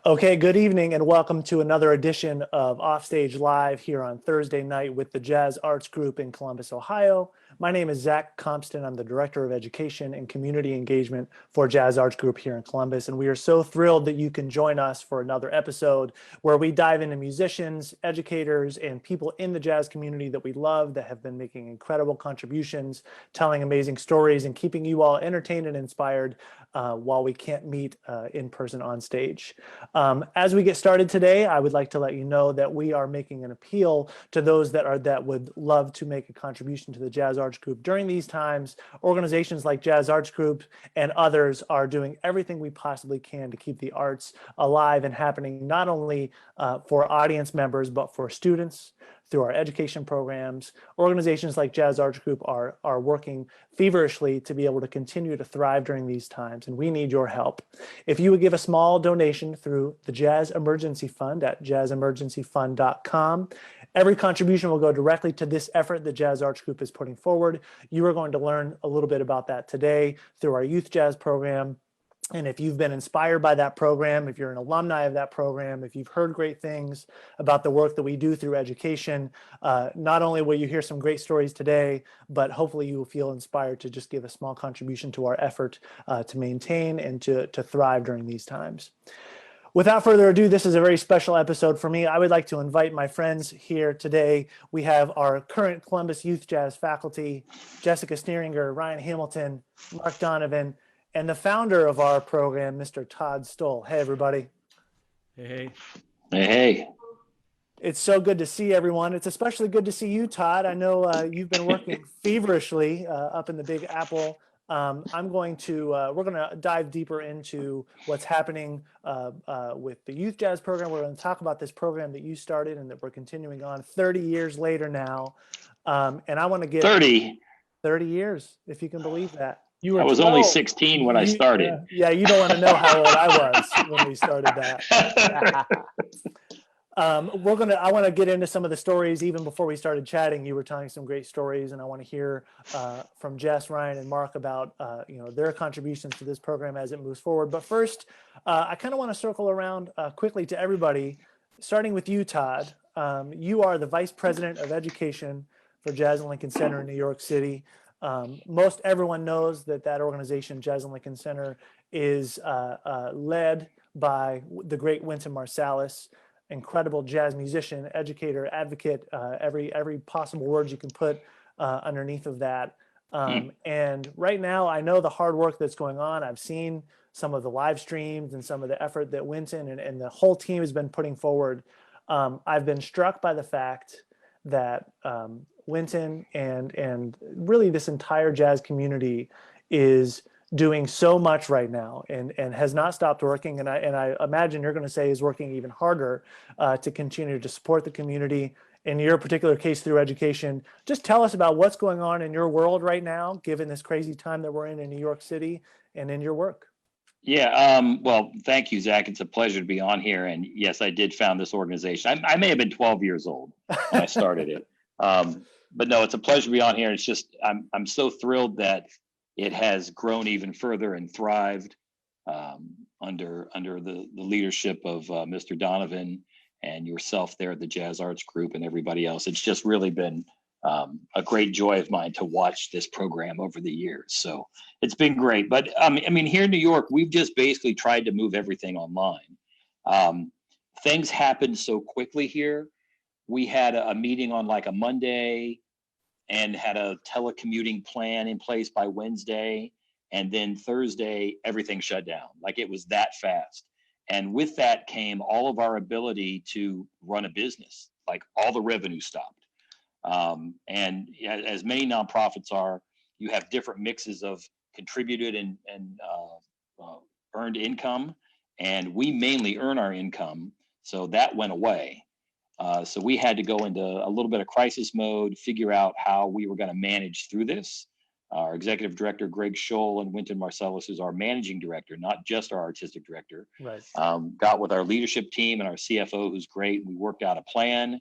Okay, good evening and welcome to another edition of Offstage Live here on Thursday night with the Jazz Arts Group in Columbus, Ohio. My name is Zach Compston. I'm the Director of Education and Community Engagement for Jazz Arts Group here in Columbus. And we are so thrilled that you can join us for another episode where we dive into musicians, educators, and people in the jazz community that we love that have been making incredible contributions, telling amazing stories, and keeping you all entertained and inspired while we can't meet in person on stage. As we get started today, I would like to let you know that we are making an appeal to those that would love to make a contribution to the Jazz Arts Group during these times. Organizations like Jazz Arts Group and others are doing everything we possibly can to keep the arts alive and happening, not only for audience members, but for students through our education programs. Organizations like Jazz Arts Group are working feverishly to be able to continue to thrive during these times, and we need your help. If you would give a small donation through the Jazz Emergency Fund at jazzemergencyfund.com, every contribution will go directly to this effort that Jazz Arts Group is putting forward. You are going to learn a little bit about that today through our youth jazz program. And if you've been inspired by that program, if you're an alumni of that program, if you've heard great things about the work that we do through education, not only will you hear some great stories today, but hopefully you will feel inspired to just give a small contribution to our effort to maintain and to thrive during these times. Without further ado, this is a very special episode for me. I would like to invite my friends here today. We have our current Columbus Youth Jazz faculty, Jessica Sneeringer, Ryan Hamilton, Mark Donavan, and the founder of our program, Mr. Todd Stoll. Hey, everybody. Hey. Hey. It's so good to see everyone. It's especially good to see you, Todd. I know you've been working feverishly up in the Big Apple. we're going to dive deeper into what's happening with the Youth Jazz program. We're going to talk about this program that you started and that we're continuing on 30 years later now. And I want to get 30 years, if you can believe that. I was only 16 when I started. Yeah, you don't want to know how old I was when we started that. I want to get into some of the stories. Even before we started chatting, you were telling some great stories, and I want to hear from Jess, Ryan, and Mark about their contributions to this program as it moves forward. But first, I kind of want to circle around quickly to everybody, starting with you, Todd. You are the Vice President of Education for Jazz and Lincoln Center in New York City. Most everyone knows that organization, Jazz and Lincoln Center, is led by the great Wynton Marsalis, incredible jazz musician, educator, advocate, every possible word you can put underneath of that. And right now, I know the hard work that's going on. I've seen some of the live streams and some of the effort that Wynton and the whole team has been putting forward. I've been struck by the fact that Wynton and really this entire jazz community is doing so much right now and has not stopped working. And I imagine you're going to say is working even harder to continue to support the community. In your particular case through education, just tell us about what's going on in your world right now, given this crazy time that we're in New York City and in your work. Yeah, well, thank you, Zach. It's a pleasure to be on here. And yes, I did found this organization. I may have been 12 years old when I started it. But no, it's a pleasure to be on here. It's just, I'm so thrilled that it has grown even further and thrived under the leadership of Mr. Donavan and yourself there at the Jazz Arts Group and everybody else. It's just really been a great joy of mine to watch this program over the years. So it's been great. But I mean, here in New York, we've just basically tried to move everything online. Things happened so quickly here. We had a meeting on like a Monday and had a telecommuting plan in place by Wednesday. And then Thursday, everything shut down. Like it was that fast. And with that came all of our ability to run a business, like all the revenue stopped. And as many nonprofits are, you have different mixes of contributed and earned income. And we mainly earn our income. So that went away. So we had to go into a little bit of crisis mode, figure out how we were going to manage through this. Our executive director, Greg Scholl, and Wynton Marsalis, who's our managing director, not just our artistic director, right. Got with our leadership team and our CFO, who's great. We worked out a plan.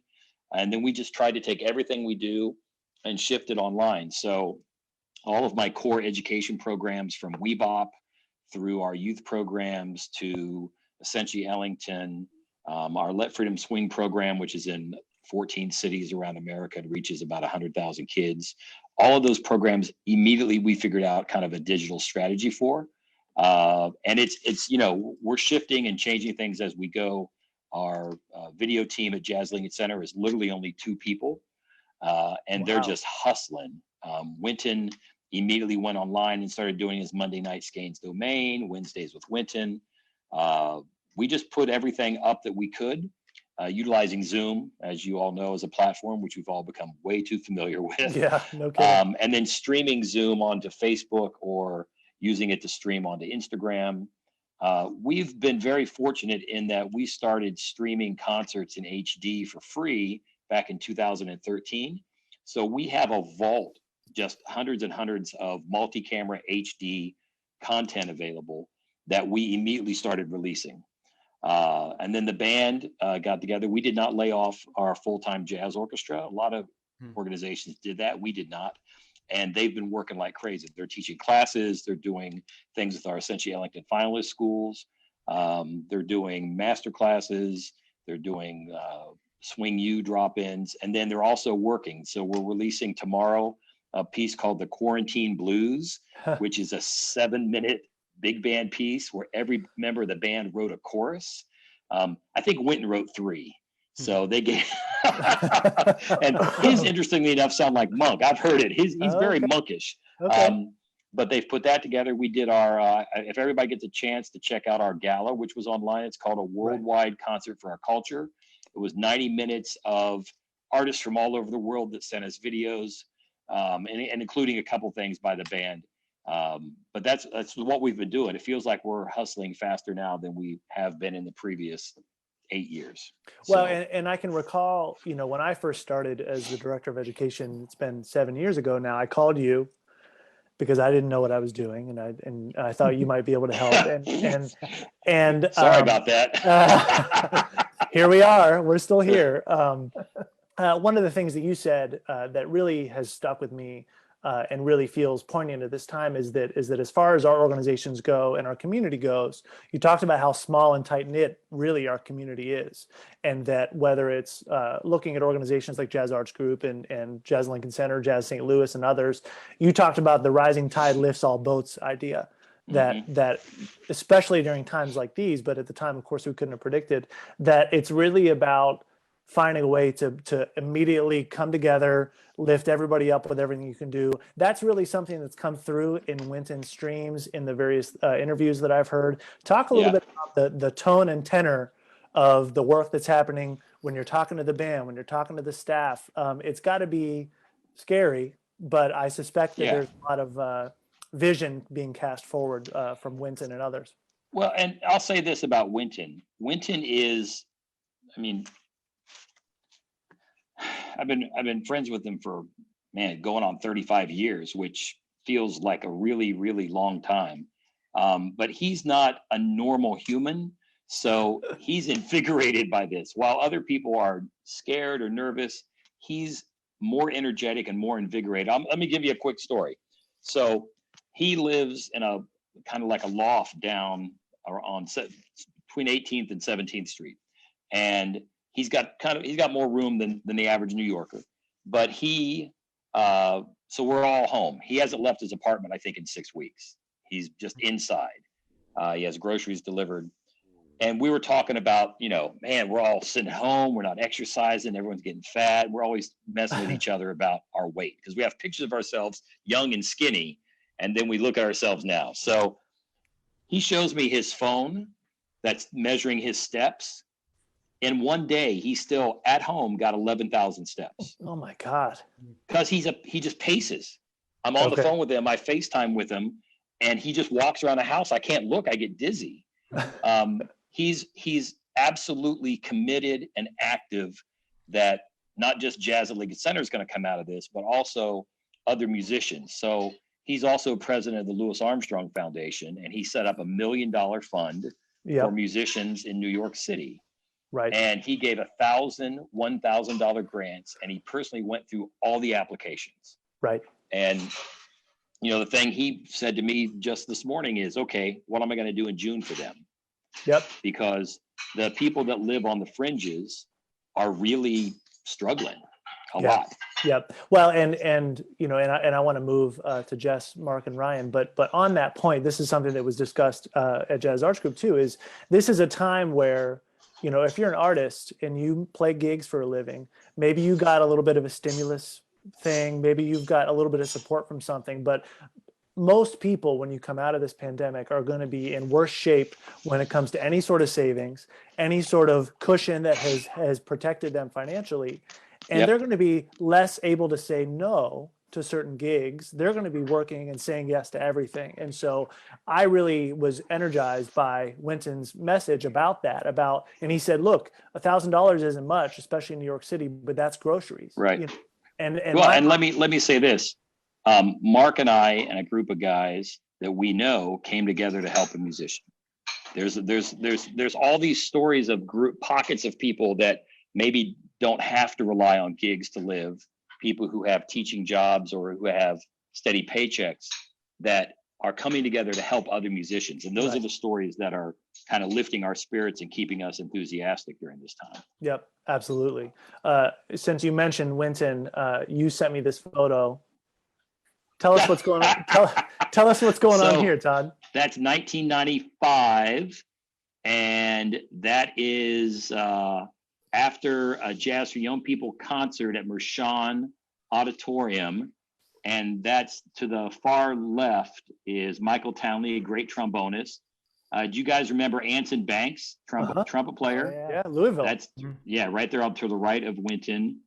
And then we just tried to take everything we do and shift it online. So all of my core education programs from WeBop through our youth programs to Essentially Ellington, our Let Freedom Swing program, which is in 14 cities around America and reaches about 100,000 kids. All of those programs, immediately we figured out kind of a digital strategy for. And it's we're shifting and changing things as we go. Our video team at Jazz Lincoln Center is literally only 2 people, and they're just hustling. Winton immediately went online and started doing his Monday night Skeins domain, Wednesdays with Winton. We just put everything up that we could, utilizing Zoom, as you all know, as a platform, which we've all become way too familiar with. Yeah, no kidding. And then streaming Zoom onto Facebook or using it to stream onto Instagram. We've been very fortunate in that we started streaming concerts in HD for free back in 2013. So we have a vault, just hundreds and hundreds of multi-camera HD content available that we immediately started releasing. And then the band got together. We did not lay off our full-time jazz orchestra. A lot of organizations did that. We did not. And they've been working like crazy. They're teaching classes. They're doing things with our Essentially Ellington finalist schools. They're doing master classes. They're doing Swing U drop-ins. And then they're also working. So we're releasing tomorrow a piece called The Quarantine Blues, which is a 7-minute big band piece where every member of the band wrote a chorus. I think Winton wrote 3. So they gave, and his, interestingly enough, sound like Monk. I've heard it. He's very monkish. Okay. But they've put that together. We did our, if everybody gets a chance to check out our gala, which was online, it's called A Worldwide Concert for Our Culture. It was 90 minutes of artists from all over the world that sent us videos, and including a couple things by the band. But that's what we've been doing. It feels like we're hustling faster now than we have been in the previous 8 years. Well, and I can recall, when I first started as the director of education, it's been 7 years ago now, I called you because I didn't know what I was doing, and I thought you might be able to help. And sorry about that. Here we are. We're still here. One of the things that you said that really has stuck with me and really feels poignant at this time is that as far as our organizations go and our community goes, you talked about how small and tight knit really our community is, and that whether it's looking at organizations like Jazz Arts Group and Jazz Lincoln Center, Jazz St. Louis, and others, you talked about the rising tide lifts all boats idea. That especially during times like these, but at the time, of course, we couldn't have predicted that it's really about finding a way to immediately come together, lift everybody up with everything you can do. That's really something that's come through in Winton streams, in the various interviews that I've heard. Talk a little bit about the tone and tenor of the work that's happening when you're talking to the band, when you're talking to the staff. It's got to be scary, but I suspect that there's a lot of vision being cast forward from Winton and others. Well, and I'll say this about Winton. Winton is, I've been friends with him for, going on 35 years, which feels like a really, really long time. But he's not a normal human. So he's invigorated by this. While other people are scared or nervous, he's more energetic and more invigorated. Let me give you a quick story. So he lives in a kind of like a loft down on between 18th and 17th Street. And he's got more room than the average New Yorker, but so we're all home. He hasn't left his apartment, I think, in 6 weeks. He's just inside. He has groceries delivered. And we were talking about, we're all sitting home. We're not exercising. Everyone's getting fat. We're always messing with each other about our weight because we have pictures of ourselves young and skinny. And then we look at ourselves now. So he shows me his phone that's measuring his steps. In one day, he still at home got 11,000 steps. Oh my God! Because he just paces. I'm on the phone with him. I FaceTime with him, and he just walks around the house. I can't look. I get dizzy. He's absolutely committed and active. That not just Jazz at Lincoln Center is going to come out of this, but also other musicians. So he's also president of the Louis Armstrong Foundation, and he set up $1 million fund for musicians in New York City. Right. And he gave $1,000 grants, and he personally went through all the applications. Right. And, the thing he said to me just this morning is, okay, what am I going to do in June for them? Yep. because the people that live on the fringes are really struggling a lot. Yep. Well, and you know, and I want to move to Jess, Mark, and Ryan, but on that point, this is something that was discussed at Jazz Arts Group too. Is this is a time where, you know, if you're an artist and you play gigs for a living, maybe you got a little bit of a stimulus thing, maybe you've got a little bit of support from something, but most people, when you come out of this pandemic, are going to be in worse shape when it comes to any sort of savings, any sort of cushion that has protected them financially. And they're going to be less able to say no to certain gigs. They're going to be working and saying yes to everything. And so I really was energized by Winton's message about that, and he said, look, $1,000 isn't much, especially in New York City, but that's groceries. Right. You know? And let me say this. Mark and I and a group of guys that we know came together to help a musician. There's all these stories of group pockets of people that maybe don't have to rely on gigs to live, people who have teaching jobs or who have steady paychecks that are coming together to help other musicians. And those are the stories that are kind of lifting our spirits and keeping us enthusiastic during this time. Yep, absolutely. Since you mentioned Winton, you sent me this photo. Tell us what's going on. Tell us what's going on here, Todd. That's 1995, and that is after a Jazz for Young People concert at Mershon Auditorium, and that's to the far left is Michael Townley, a great trombonist. Do you guys remember Anson Banks, trumpet player? Yeah, Louisville. That's right there up to the right of Winton.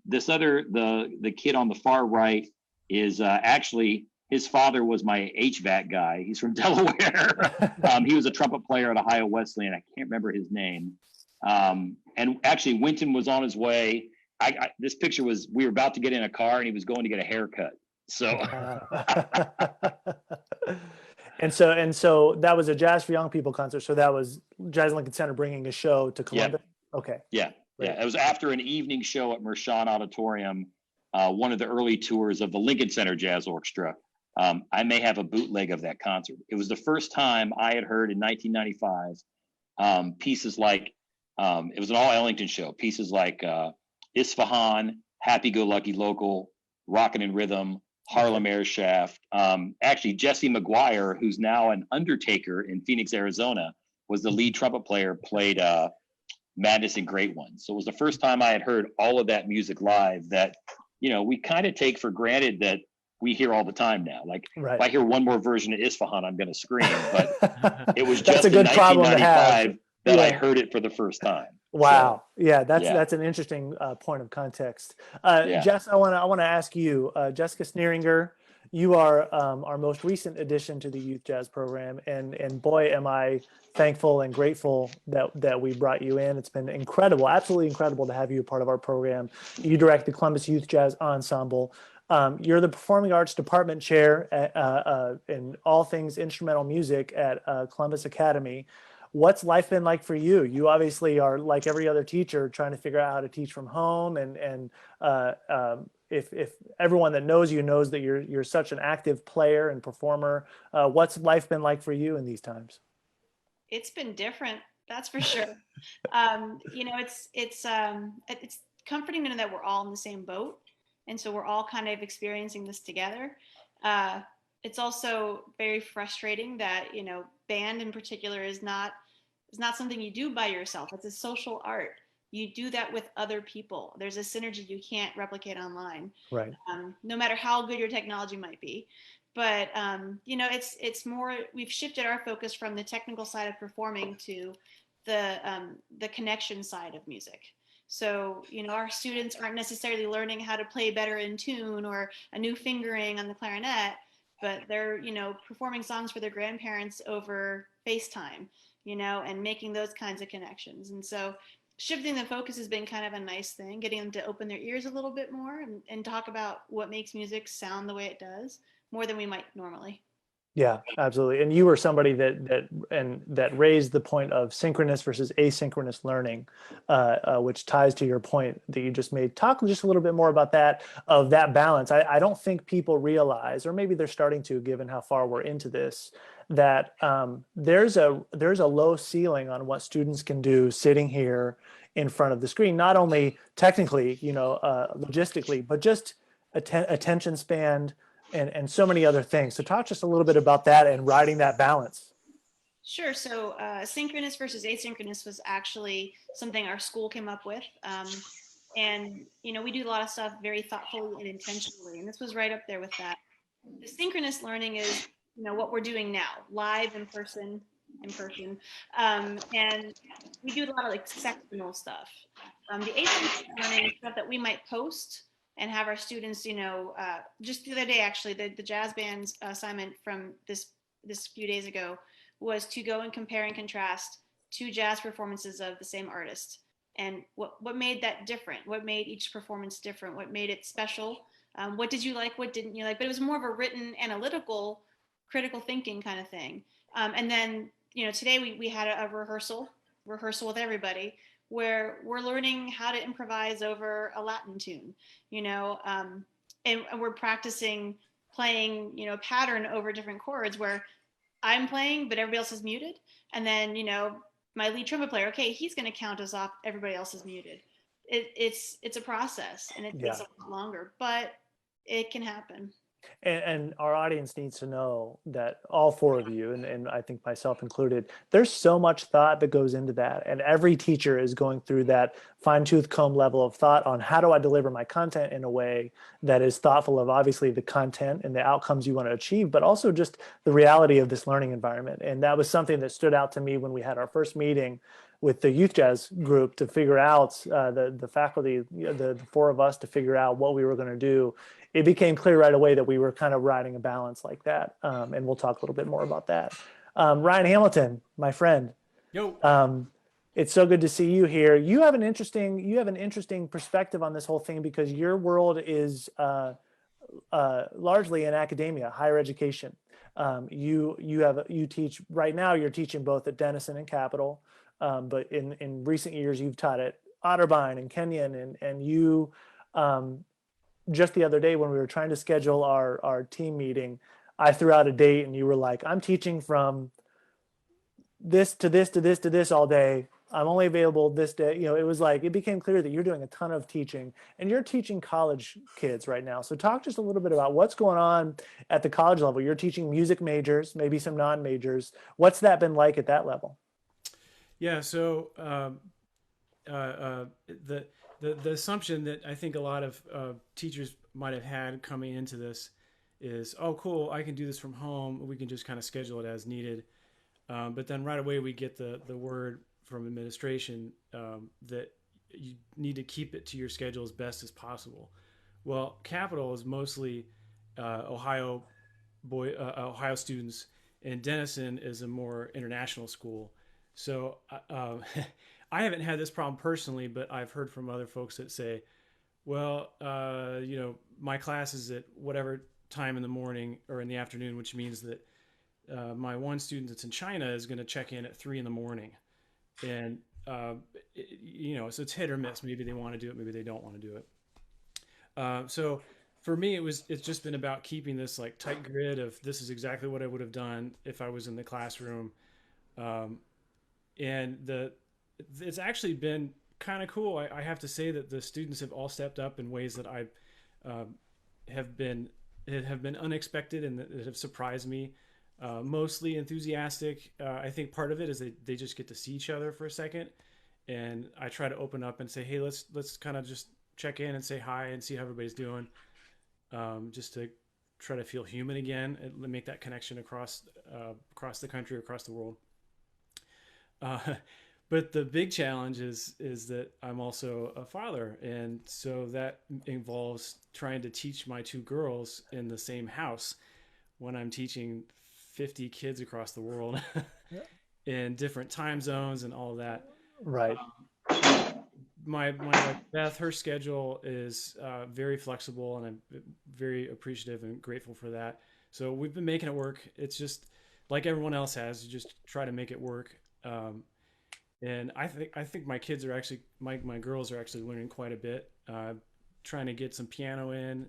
This other the kid on the far right is actually his father was my HVAC guy. He's from Delaware. He was a trumpet player at Ohio Wesleyan. I can't remember his name. And actually, Winton was on his way. This picture was, we were about to get in a car and he was going to get a haircut. So. And so that was a Jazz for Young People concert. So that was Jazz Lincoln Center bringing a show to Columbus. Yeah. Okay. Yeah. Right. Yeah. It was after an evening show at Mershon Auditorium, one of the early tours of the Lincoln Center Jazz Orchestra. I may have a bootleg of that concert. It was the first time I had heard in 1995 pieces like, it was an all Ellington show, pieces like Isfahan, Happy Go Lucky Local, Rockin' in Rhythm, Harlem Air Shaft. Actually, Jesse McGuire, who's now an undertaker in Phoenix, Arizona, was the lead trumpet player, played Madness and Great Ones. So it was the first time I had heard all of that music live that, you know, we kind of take for granted that we hear all the time now. Like if I hear one more version of Isfahan, I'm going to scream. But it was just in 1995 that I heard it for the first time. Wow. So, that's an interesting point of context. Jess, I want to ask you, Jessica Sneeringer, you are our most recent addition to the Youth Jazz program, and boy, am I thankful and grateful that we brought you in. It's been incredible, absolutely incredible to have you a part of our program. You direct the Columbus Youth Jazz Ensemble. You're the Performing Arts Department Chair in all things instrumental music at Columbus Academy. What's life been like for you? You obviously are like every other teacher trying to figure out how to teach from home. And if everyone that knows you knows that you're such an active player and performer, what's life been like for you in these times? It's been different, that's for sure. You know, it's comforting to know that we're all in the same boat. And so we're all kind of experiencing this together. It's also very frustrating that, you know, band in particular is not something you do by yourself. It's a social art. You do that with other people. There's a synergy you can't replicate online. Right. No matter how good your technology might be. But, you know, it's more, we've shifted our focus from the technical side of performing to the connection side of music. So, you know, our students aren't necessarily learning how to play better in tune or a new fingering on the clarinet, but they're, you know, performing songs for their grandparents over FaceTime, you know, and making those kinds of connections. And so shifting the focus has been kind of a nice thing, getting them to open their ears a little bit more and talk about what makes music sound the way it does more than we might normally. Yeah, absolutely. And you were somebody that raised the point of synchronous versus asynchronous learning, which ties to your point that you just made. Talk just a little bit more about that balance. I don't think people realize, or maybe they're starting to, given how far we're into this, that there's a low ceiling on what students can do sitting here in front of the screen, not only technically, logistically, but just attention span and so many other things. So talk just a little bit about that and riding that balance. Sure. So synchronous versus asynchronous was actually something our school came up with. And, we do a lot of stuff very thoughtfully and intentionally. And this was right up there with that. The synchronous learning is, what we're doing now, live in person. And we do a lot of like sectional stuff. The asynchronous learning is stuff that we might post and have our students, just the other day, actually, the jazz band's assignment from this few days ago was to go and compare and contrast two jazz performances of the same artist. And what made that different? What made each performance different? What made it special? What did you like? What didn't you like? But it was more of a written, analytical, critical thinking kind of thing. And then, today we had a rehearsal with everybody where we're learning how to improvise over a Latin tune, and we're practicing playing, a pattern over different chords where I'm playing, but everybody else is muted. And then, my lead trumpet player, okay, he's going to count us off. Everybody else is muted. It's a process, and it takes a lot longer, but it can happen. And our audience needs to know that all four of you, and I think myself included, there's so much thought that goes into that. And every teacher is going through that fine-tooth comb level of thought on how do I deliver my content in a way that is thoughtful of obviously the content and the outcomes you want to achieve, but also just the reality of this learning environment. And that was something that stood out to me when we had our first meeting with the youth jazz group to figure out the faculty, the four of us to figure out what we were going to do. It became clear right away that we were kind of riding a balance like that. And we'll talk a little bit more about that. Ryan Hamilton, my friend. Yo. It's so good to see you here. You have an interesting perspective on this whole thing because your world is largely in academia, higher education. You teach right now. You're teaching both at Denison and Capital, but in recent years you've taught at Otterbein and Kenyon, and you. Just the other day when we were trying to schedule our team meeting, I threw out a date and you were like, I'm teaching from this to this to this to this all day. I'm only available this day. It was like, it became clear that you're doing a ton of teaching and you're teaching college kids right now. So talk just a little bit about what's going on at the college level. You're teaching music majors, maybe some non-majors. What's that been like at that level? Yeah. So the assumption that I think a lot of teachers might have had coming into this is, oh, cool, I can do this from home. We can just kind of schedule it as needed. But then right away we get the word from administration that you need to keep it to your schedule as best as possible. Well, Capital is mostly Ohio students, and Denison is a more international school. So I haven't had this problem personally, but I've heard from other folks that say, well, my class is at whatever time in the morning or in the afternoon, which means that my one student that's in China is going to check in at 3 a.m. And, so it's hit or miss. Maybe they want to do it. Maybe they don't want to do it. So for me, it's just been about keeping this like tight grid of this is exactly what I would have done if I was in the classroom. It's actually been kind of cool. I have to say that the students have all stepped up in ways that I have been unexpected and that have surprised me. Mostly enthusiastic. I think part of it is they just get to see each other for a second, and I try to open up and say, hey, let's kind of just check in and say hi and see how everybody's doing, just to try to feel human again and make that connection across the country, across the world. But the big challenge is that I'm also a father. And so that involves trying to teach my two girls in the same house when I'm teaching 50 kids across the world in different time zones and all of that. Right. My wife, Beth, her schedule is very flexible, and I'm very appreciative and grateful for that. So we've been making it work. It's just like everyone else has, you just try to make it work. And I think my kids are actually, my girls are actually learning quite a bit, trying to get some piano in.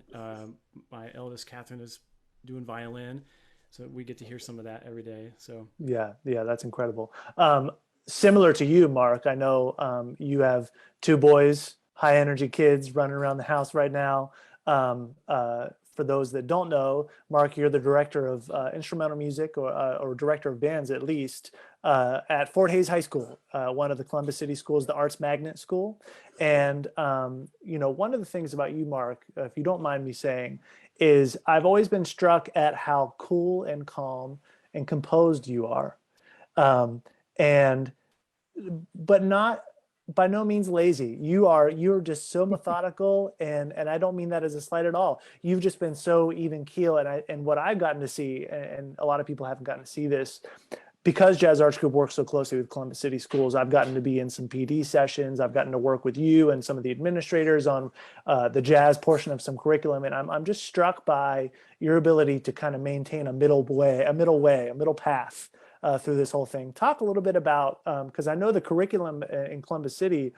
My eldest, Catherine, is doing violin. So we get to hear some of that every day. So Yeah, that's incredible. Similar to you, Mark, I know you have two boys, high energy kids running around the house right now. For those that don't know, Mark, you're the director of instrumental music or director of bands at least at Fort Hays High School, one of the Columbus City schools, the Arts Magnet School. And, one of the things about you, Mark, if you don't mind me saying, is I've always been struck at how cool and calm and composed you are. And but not by no means lazy. You're just so methodical, and I don't mean that as a slight at all. You've just been so even keel, and what I've gotten to see, and a lot of people haven't gotten to see this, because Jazz Arts Group works so closely with Columbus City Schools. I've gotten to be in some PD sessions. I've gotten to work with you and some of the administrators on the jazz portion of some curriculum, and I'm just struck by your ability to kind of maintain a middle path through this whole thing. Talk a little bit about, because I know the curriculum in Columbus City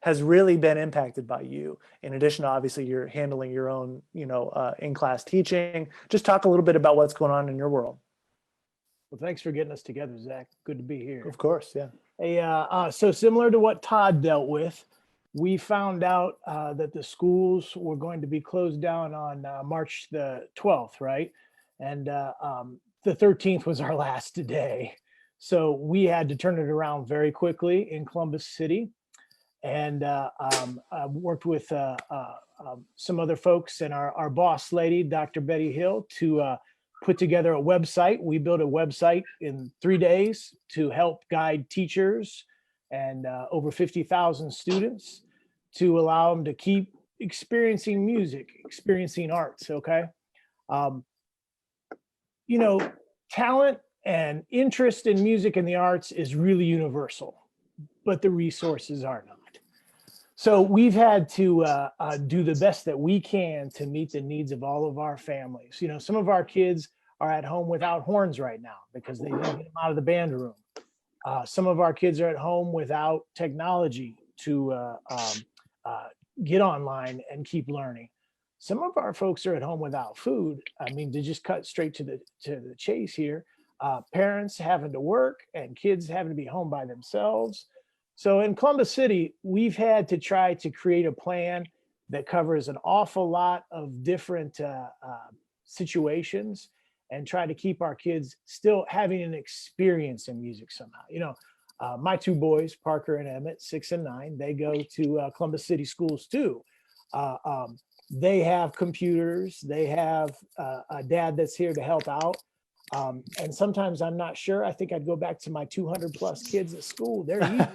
has really been impacted by you. In addition to obviously you're handling your own, in-class teaching. Just talk a little bit about what's going on in your world. Well, thanks for getting us together, Zach. Good to be here. Of course, yeah. Hey, so similar to what Todd dealt with, we found out that the schools were going to be closed down on March the 12th, right? And the 13th was our last day. So we had to turn it around very quickly in Columbus City. And I worked with some other folks and our boss lady, Dr. Betty Hill, to put together a website. We built a website in 3 days to help guide teachers and over 50,000 students to allow them to keep experiencing music, experiencing arts, okay? Talent and interest in music and the arts is really universal, but the resources are not. So we've had to do the best that we can to meet the needs of all of our families. Some of our kids are at home without horns right now because they didn't get them out of the band room. Some of our kids are at home without technology to get online and keep learning. Some of our folks are at home without food. I mean, to just cut straight to the chase here, parents having to work and kids having to be home by themselves. So in Columbus City, we've had to try to create a plan that covers an awful lot of different situations and try to keep our kids still having an experience in music somehow. My two boys, Parker and Emmett, 6 and 9, they go to Columbus City schools too. They have computers. They have a dad that's here to help out. And sometimes I'm not sure. I think I'd go back to my 200 plus kids at school. They're easy.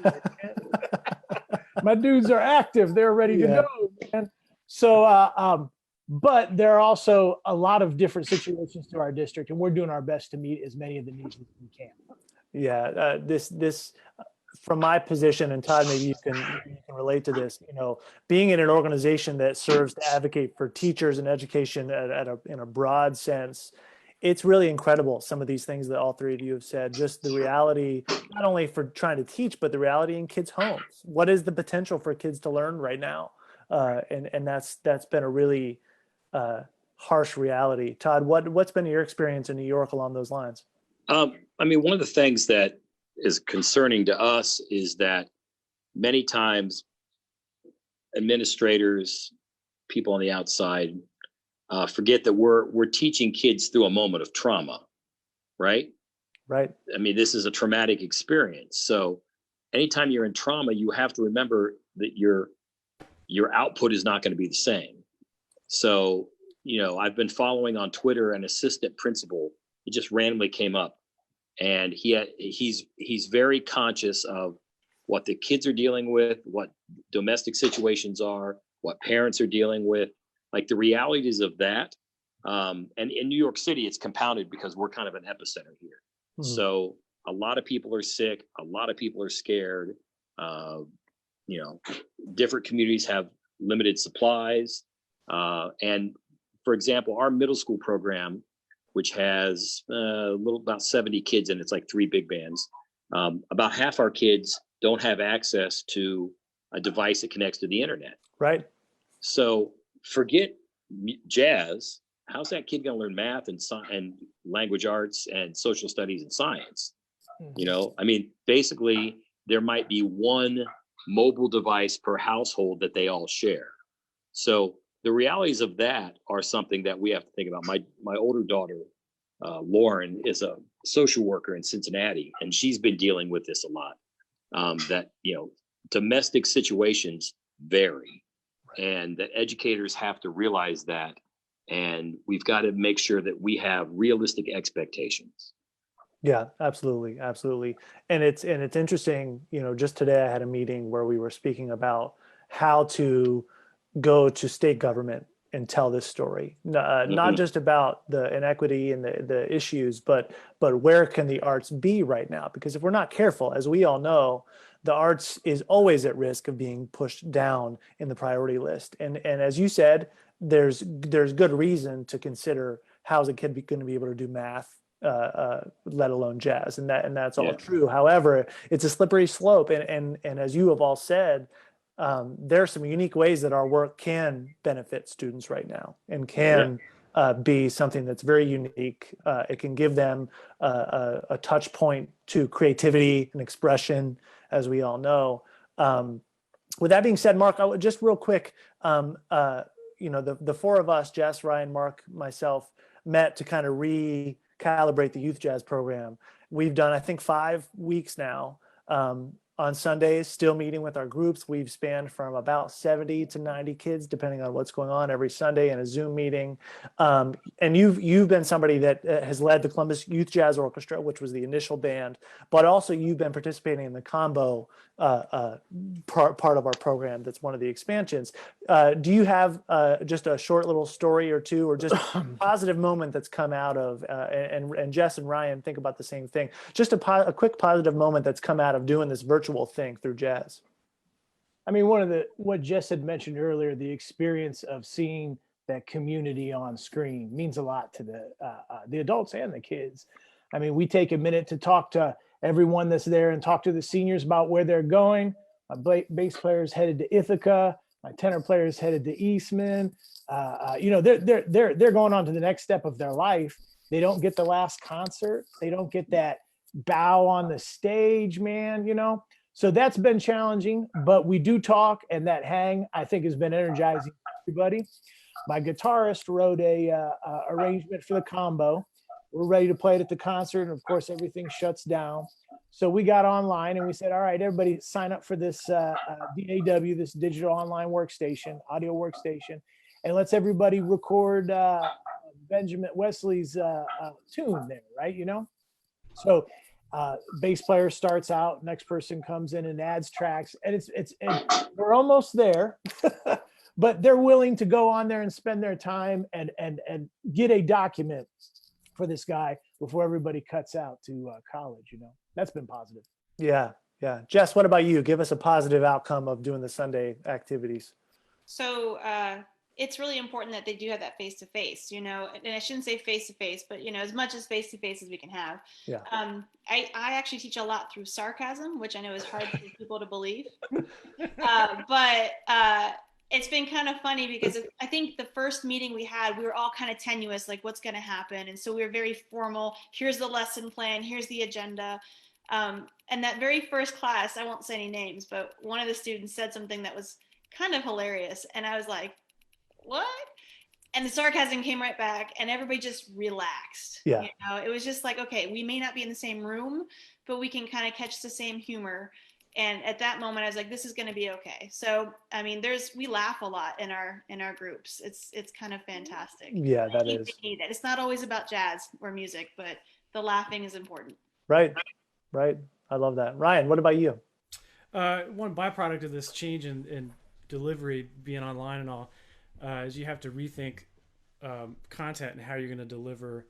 My dudes are active. They're ready to go, man. So, but there are also a lot of different situations to our district, and we're doing our best to meet as many of the needs as we can. Yeah, this from my position, and Todd, maybe you can relate to this. Being in an organization that serves to advocate for teachers and education in a broad sense, it's really incredible. Some of these things that all three of you have said, just the reality, not only for trying to teach, but the reality in kids' homes. What is the potential for kids to learn right now? And that's been a really harsh reality. Todd, what's been your experience in New York along those lines? One of the things that is concerning to us is that many times administrators, people on the outside, forget that we're teaching kids through a moment of trauma, right? Right. This is a traumatic experience. So anytime you're in trauma, you have to remember that your output is not going to be the same. So, I've been following on Twitter an assistant principal. It just randomly came up, and he's very conscious of what the kids are dealing with, what domestic situations are, what parents are dealing with, like the realities of that. And in New York City, it's compounded because we're kind of an epicenter here. Mm-hmm. So a lot of people are sick. A lot of people are scared. Different communities have limited supplies. And for example, our middle school program, which has about 70 kids, and it's like 3 big bands. About half our kids don't have access to a device that connects to the internet. Right. So forget jazz. how's that kid going to learn math and language arts and social studies and science? You know, I mean, basically, there might be one mobile device per household that they all share. So the realities of that are something that we have to think about. My older daughter, Lauren, is a social worker in Cincinnati, and she's been dealing with this a lot. That, you know, domestic situations vary, and that educators have to realize that, and we've got to make sure that we have realistic expectations. Yeah, absolutely, absolutely. And it's interesting, you know, just today I had a meeting where we were speaking about how to go to state government and tell this story, not just about the inequity and the issues, but where can the arts be right now? Because if we're not careful, as we all know, the arts is always at risk of being pushed down in the priority list. And as you said, there's good reason to consider how's a kid going to be able to do math, let alone jazz, and that's all true. However, it's a slippery slope, and as you have all said, there are some unique ways that our work can benefit students right now, and can be something that's very unique. It can give them a touch point to creativity and expression, as we all know. With that being said, Mark, I would just real quick, you know, the four of us, Jess, Ryan, Mark, myself, met to kind of recalibrate the youth jazz program. We've done, I think, 5 weeks now. On Sundays, still meeting with our groups. We've spanned from about 70 to 90 kids, depending on what's going on, every Sunday in a Zoom meeting. And you've been somebody that has led the Columbus Youth Jazz Orchestra, which was the initial band, but also you've been participating in the combo part of our program. That's one of the expansions. Do you have just a short little story or two, or just a positive moment that's come out of, and Jess and Ryan think about the same thing, just a quick positive moment that's come out of doing this virtual thing through jazz? I mean, what Jess had mentioned earlier, the experience of seeing that community on screen means a lot to the adults and the kids. I mean, we take a minute to talk to everyone that's there and talk to the seniors about where they're going. My bass player's headed to Ithaca. My tenor player's headed to Eastman. You know, they're going on to the next step of their life. They don't get the last concert. They don't get that bow on the stage, man, you know? So that's been challenging, but we do talk, and that hang, I think, has been energizing for everybody. My guitarist wrote a arrangement for the combo. We're ready to play it at the concert, and of course, everything shuts down. So we got online and we said, all right, everybody sign up for this DAW, this digital online workstation, audio workstation, and let's everybody record Benjamin Wesley's tune there, right? You know? So bass player starts out, next person comes in and adds tracks, and we're almost there, but they're willing to go on there and spend their time and get a document for this guy before everybody cuts out to college. You know, that's been positive. Yeah. Jess, what about you? Give us a positive outcome of doing the Sunday activities. So it's really important that they do have that face-to-face, you know, and I shouldn't say face-to-face, but, you know, as much as face-to-face as we can have. Yeah. I actually teach a lot through sarcasm, which I know is hard for people to believe. But it's been kind of funny because I think the first meeting we had, we were all kind of tenuous, like what's going to happen. And so we were very formal. Here's the lesson plan. Here's the agenda. And that very first class, I won't say any names, but one of the students said something that was kind of hilarious. And I was like, what? And the sarcasm came right back, and everybody just relaxed. Yeah. You know, it was just like, okay, we may not be in the same room, but we can kind of catch the same humor. And at that moment, I was like, this is going to be okay. So, I mean, we laugh a lot in our groups. It's kind of fantastic. Yeah, that is. They need it. It's not always about jazz or music, but the laughing is important. Right. I love that. Ryan, what about you? One byproduct of this change in delivery, being online and all, is you have to rethink content and how you're going to deliver,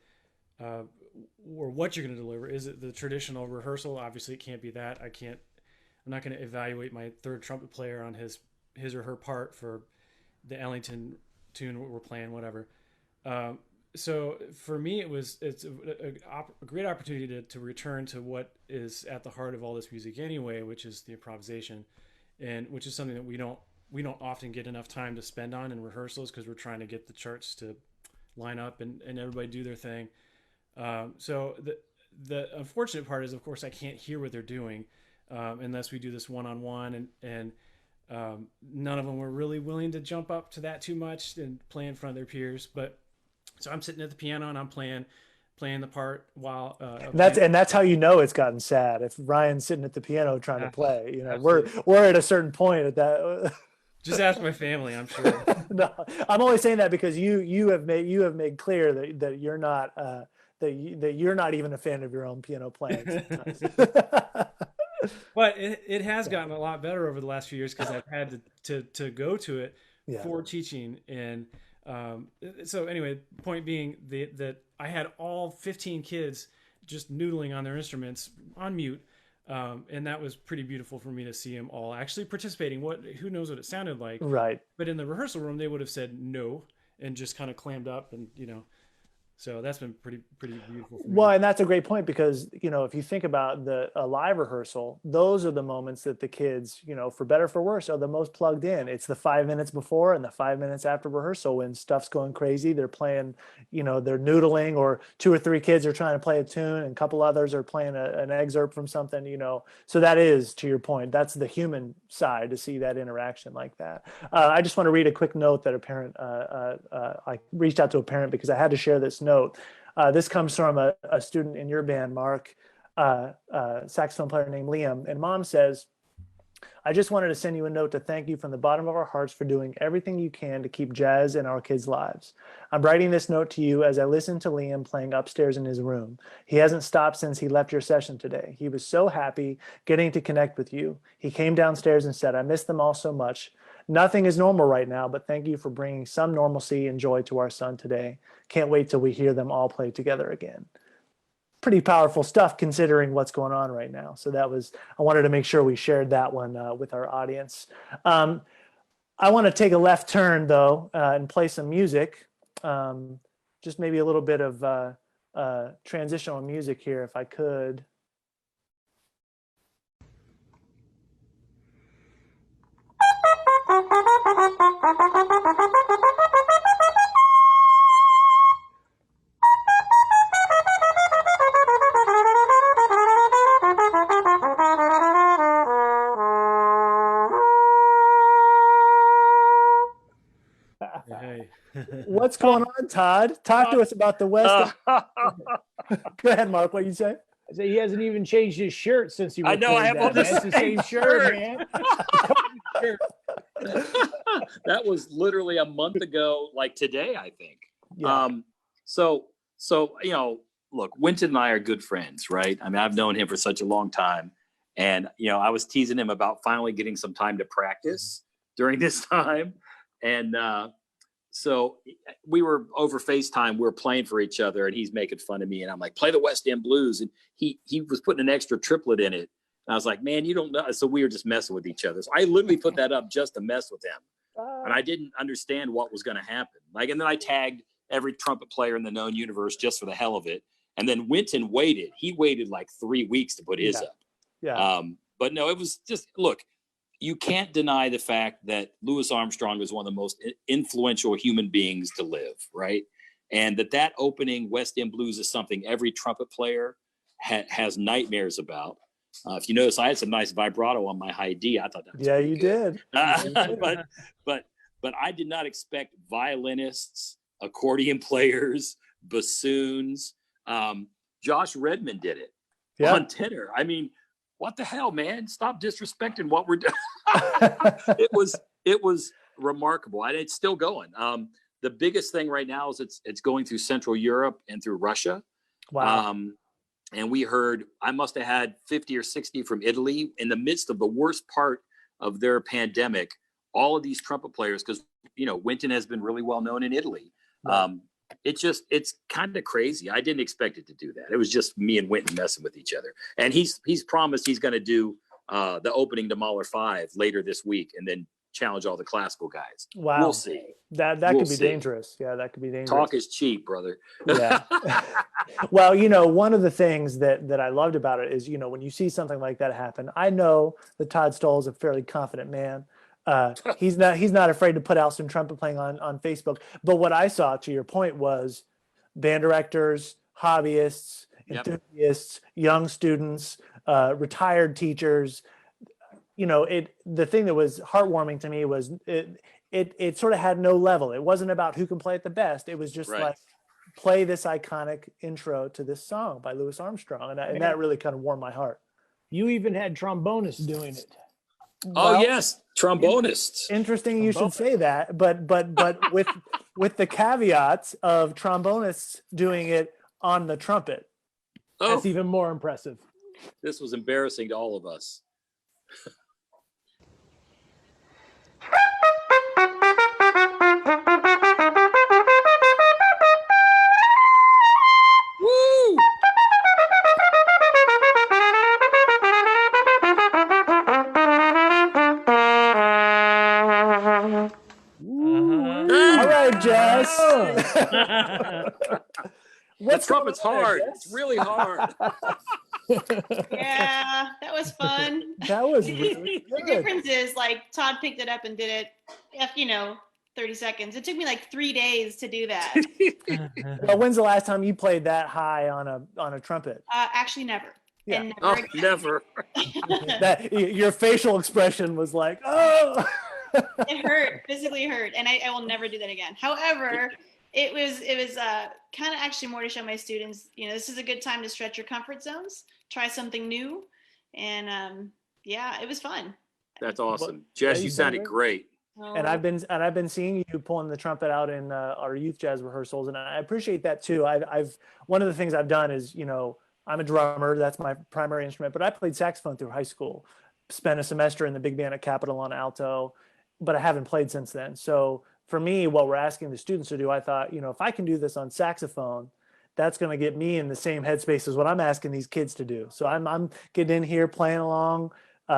or what you're going to deliver. Is it the traditional rehearsal? Obviously, it can't be that. I'm not going to evaluate my third trumpet player on his or her part for the Ellington tune we're playing, whatever. So for me, it's a great opportunity to return to what is at the heart of all this music anyway, which is the improvisation, and which is something that we don't often get enough time to spend on in rehearsals, because we're trying to get the charts to line up and everybody do their thing. So the unfortunate part is, of course, I can't hear what they're doing unless we do this one-on-one, and none of them were really willing to jump up to that too much and play in front of their peers. But so I'm sitting at the piano and I'm playing the part while that's how you know it's gotten sad. If Ryan's sitting at the piano trying to play, we're at a certain point at that. Just ask my family, I'm sure. No, I'm only saying that because you have made clear that you're not that you're not even a fan of your own piano playing. But it has gotten a lot better over the last few years because I've had to go to it for teaching. And so anyway, point being that I had all 15 kids just noodling on their instruments on mute. And that was pretty beautiful for me to see them all actually participating. Who knows what it sounded like? Right. But in the rehearsal room, they would have said no and just kind of clammed up, and so that's been pretty beautiful for me. Well, and that's a great point because, if you think about a live rehearsal, those are the moments that the kids, for better or for worse, are the most plugged in. It's the 5 minutes before and the 5 minutes after rehearsal when stuff's going crazy. They're playing, they're noodling, or 2 or 3 kids are trying to play a tune and a couple others are playing an excerpt from something, So that is, to your point, that's the human side to see that interaction like that. I just want to read a quick note that a parent, I reached out to a parent because I had to share this note. This comes from a student in your band, Mark, saxophone player named Liam. And mom says, I just wanted to send you a note to thank you from the bottom of our hearts for doing everything you can to keep jazz in our kids' lives. I'm writing this note to you as I listen to Liam playing upstairs in his room. He hasn't stopped since he left your session today. He was so happy getting to connect with you. He came downstairs and said, I miss them all so much. Nothing is normal right now, but thank you for bringing some normalcy and joy to our son today. Can't wait till we hear them all play together again. Pretty powerful stuff considering what's going on right now. So I wanted to make sure we shared that one with our audience. I want to take a left turn though and play some music. Just maybe a little bit of transitional music here if I could. Hey. What's going on, Todd? Talk to us about the West. Go ahead, Mark. What you say? I say he hasn't even changed his shirt since he. I know, I have on It's the same shirt, man. That was literally a month ago, like today, I think. Yeah. So look, Winton and I are good friends, right? I mean, I've known him for such a long time, and I was teasing him about finally getting some time to practice during this time, and so we were over FaceTime. We were playing for each other, and he's making fun of me, and I'm like, play the West End Blues, and he was putting an extra triplet in it. And I was like, man, you don't know. So we were just messing with each other. So I literally put that up just to mess with him. And I didn't understand what was going to happen. And then I tagged every trumpet player in the known universe just for the hell of it. And then Winton waited. He waited like 3 weeks to put his up. Yeah. But no, it was just, look, you can't deny the fact that Louis Armstrong was one of the most influential human beings to live, right? And that opening West End Blues is something every trumpet player has nightmares about. If you notice, I had some nice vibrato on my high D. I thought that was you good. did. But I did not expect violinists, accordion players, bassoons. Josh Redmond did it on tenor. I mean, what the hell, man? Stop disrespecting what we're doing. It was remarkable, and it's still going. The biggest thing right now is it's going through Central Europe and through Russia. Wow. And we heard, I must have had 50 or 60 from Italy in the midst of the worst part of their pandemic. All of these trumpet players, because, Winton has been really well known in Italy. Right. It's kind of crazy. I didn't expect it to do that. It was just me and Winton messing with each other. And he's promised he's going to do the opening to Mahler 5 later this week and then challenge all the classical guys. Wow. We'll see. That could be dangerous. Yeah, that could be dangerous. Talk is cheap, brother. Yeah. Well, one of the things that I loved about it is, when you see something like that happen, I know that Todd Stoll is a fairly confident man. He's not afraid to put out some trumpet playing on Facebook. But what I saw, to your point, was band directors, hobbyists, enthusiasts, young students, retired teachers. The thing that was heartwarming to me was it sort of had no level. It wasn't about who can play it the best. It was just like, play this iconic intro to this song by Louis Armstrong. And that really kind of warmed my heart. You even had trombonists doing it. Oh, yes, trombonists. Interesting you should say that, but with the caveats of trombonists doing it on the trumpet. That's even more impressive. This was embarrassing to all of us. Woo! All right, Jess. The trumpet's hard. It's really hard. Yeah, that was fun. That was really The good. difference is, like, Todd picked it up and did it, 30 seconds. It took me like 3 days to do that. Well, when's the last time you played that high on a trumpet? Actually, never. Yeah. And Oh, again. never. That your facial expression was like, oh. It hurt, physically hurt, and I will never do that again. However, it was kind of actually more to show my students, this is a good time to stretch your comfort zones, try something new, and it was fun. That's awesome. Jess, you sounded great. And I've been seeing you pulling the trumpet out in our youth jazz rehearsals, and I appreciate that too. I've one of the things I've done is, I'm a drummer, that's my primary instrument, but I played saxophone through high school, spent a semester in the big band at Capitol on alto, but I haven't played since then. So for me, what we're asking the students to do, I thought, if I can do this on saxophone, that's going to get me in the same headspace as what I'm asking these kids to do. So I'm getting in here, playing along. Did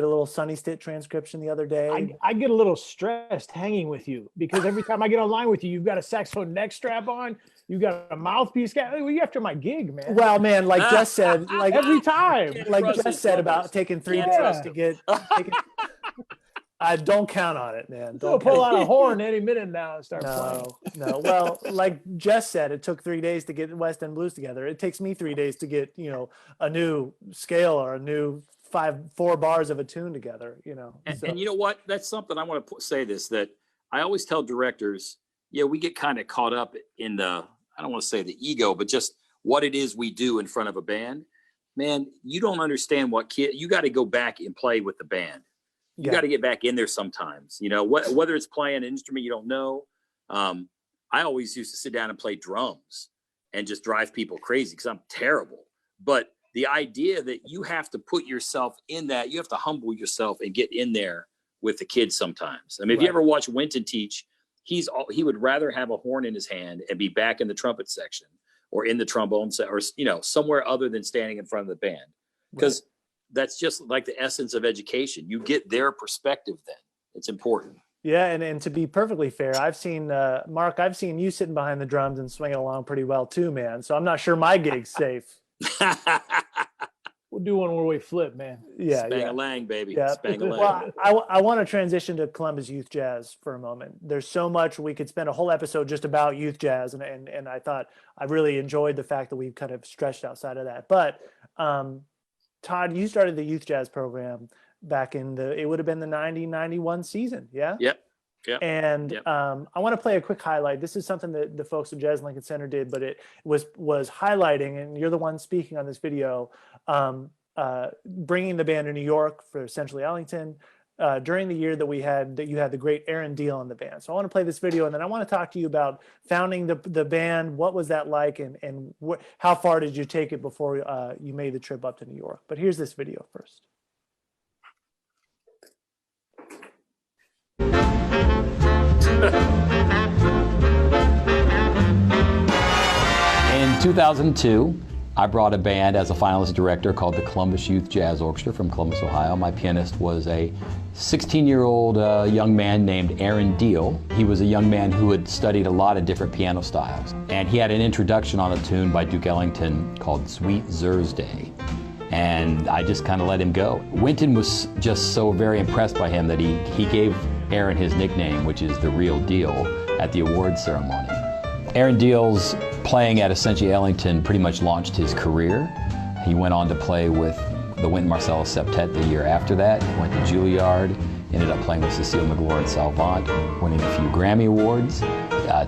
a little Sunny Stitt transcription the other day. I get a little stressed hanging with you because every time I get online with you, you've got a saxophone neck strap on, you've got a mouthpiece. You after my gig, man. Well, man, like Jess said, like every time, like Jess said about taking 3 days to get. I don't count on it, man. Don't pull out a horn any minute now and start playing. No. Well, like Jess said, it took 3 days to get West End Blues together. It takes me 3 days to get, a new scale or a new 4 bars of a tune together, And you know what? That's something I want to say that I always tell directors, we get kind of caught up in the, I don't want to say the ego, but just what it is we do in front of a band. Man, you don't understand you got to go back and play with the band. You got to get back in there sometimes, whether it's playing an instrument you don't know. I always used to sit down and play drums and just drive people crazy because I'm terrible. But the idea that you have to put yourself in that, you have to humble yourself and get in there with the kids sometimes. I mean, if you ever watch Winton teach, he would rather have a horn in his hand and be back in the trumpet section or in the trombone or somewhere other than standing in front of the band, because that's just like the essence of education. You get their perspective then. It's important. Yeah, and to be perfectly fair, I've seen Mark, I've seen you sitting behind the drums and swinging along pretty well too, man. So I'm not sure my gig's safe. We'll do one where we flip, man. Yeah, Spang-a-lang, baby. Yeah. Spang-a-lang. Well, I want to transition to Columbus Youth Jazz for a moment. There's so much, we could spend a whole episode just about youth jazz, and I thought I really enjoyed the fact that we've kind of stretched outside of that. But Todd, you started the youth jazz program back in it would have been the 90-91 season, yeah? Yep. And I want to play a quick highlight. This is something that the folks at Jazz Lincoln Center did, but it was highlighting, and you're the one speaking on this video, bringing the band to New York for essentially Ellington during the year that you had the great Aaron Deal in the band. So I want to play this video, and then I want to talk to you about founding the band. What was that like, and how far did you take it before you made the trip up to New York? But here's this video first. In 2002, I brought a band as a finalist director called the Columbus Youth Jazz Orchestra from Columbus, Ohio. My pianist was a 16-year-old young man named Aaron Deal. He was a young man who had studied a lot of different piano styles. And he had an introduction on a tune by Duke Ellington called Sweet Thursday. And I just kind of let him go. Winton was just so very impressed by him that he gave Aaron his nickname, which is the Real Deal, at the awards ceremony. Aaron Deal's playing at Essentially Ellington pretty much launched his career. He went on to play with the Wynton Marsalis Septet the year after that. He went to Juilliard, ended up playing with Cecile McLaurin Salvant, winning a few Grammy Awards,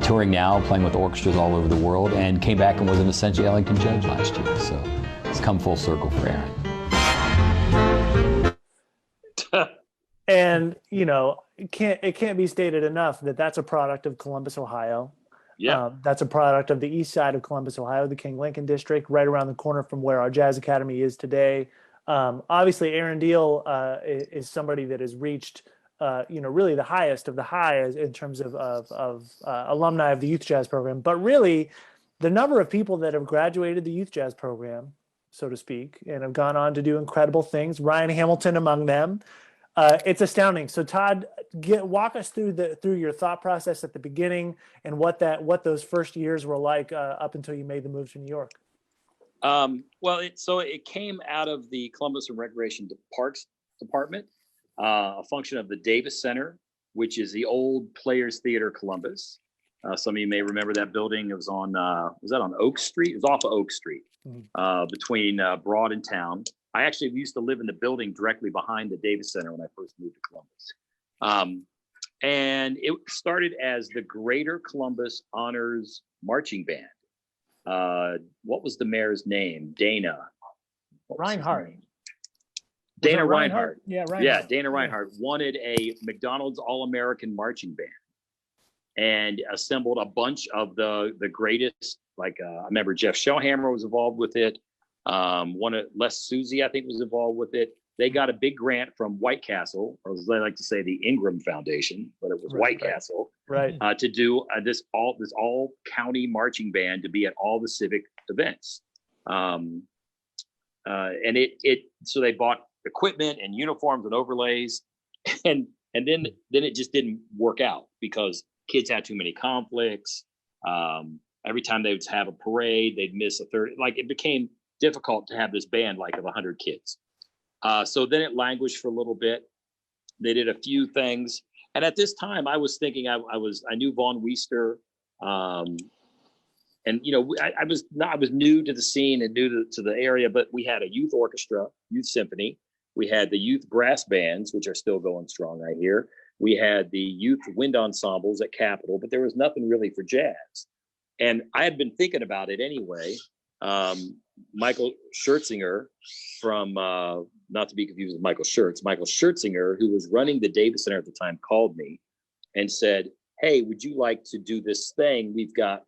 touring now, playing with orchestras all over the world, and came back and was an Essentially Ellington judge last year. So it's come full circle for Aaron. And, you know, it can't be stated enough that that's a product of Columbus, Ohio. Yeah. That's a product of the east side of Columbus, Ohio, the King Lincoln district, right around the corner from where our Jazz Academy is today. Obviously, Aaron Deal is somebody that has reached, really the highest of the highs in terms of alumni of the Youth Jazz program. But really, the number of people that have graduated the Youth Jazz program, so to speak, and have gone on to do incredible things, Ryan Hamilton among them, it's astounding. So Todd, walk us through your thought process at the beginning and what those first years were like up until you made the move to New York. Well, it came out of the Columbus and Recreation Parks Department, a function of the Davis Center, which is the old Players Theater Columbus. Some of you may remember that building. It was on, was that on Oak Street? It was off of Oak Street, between Broad and Town. I actually used to live in the building directly behind the Davis Center when I first moved to Columbus. And it started as the Greater Columbus Honors Marching Band. What was the mayor's name? Dana. Reinhardt. Dana Reinhardt. Yeah, Reinhardt. Yeah, Dana Reinhardt wanted a McDonald's All-American marching band and assembled a bunch of the greatest, I remember Jeff Shellhammer was involved with it. One of Les Suzy, I think, was involved with it. They got a big grant from White Castle, or as I like to say, the Ingram Foundation, but it was White Castle, to do this all county marching band to be at all the civic events. And so they bought equipment and uniforms and overlays, and then it just didn't work out because kids had too many conflicts. Every time they would have a parade, they'd miss a third. It became difficult to have this band of 100 kids. So then it languished for a little bit. They did a few things. And at this time I was thinking I knew Vaughn Weister. And I was new to the scene and new to the area, but we had a youth orchestra, youth symphony. We had the youth brass bands, which are still going strong, I hear. We had the youth wind ensembles at Capitol, but there was nothing really for jazz. And I had been thinking about it anyway. Michael Schertzinger from, not to be confused with Michael Schertz, Michael Schertzinger, who was running the Davis Center at the time, called me and said, hey, would you like to do this thing? We've got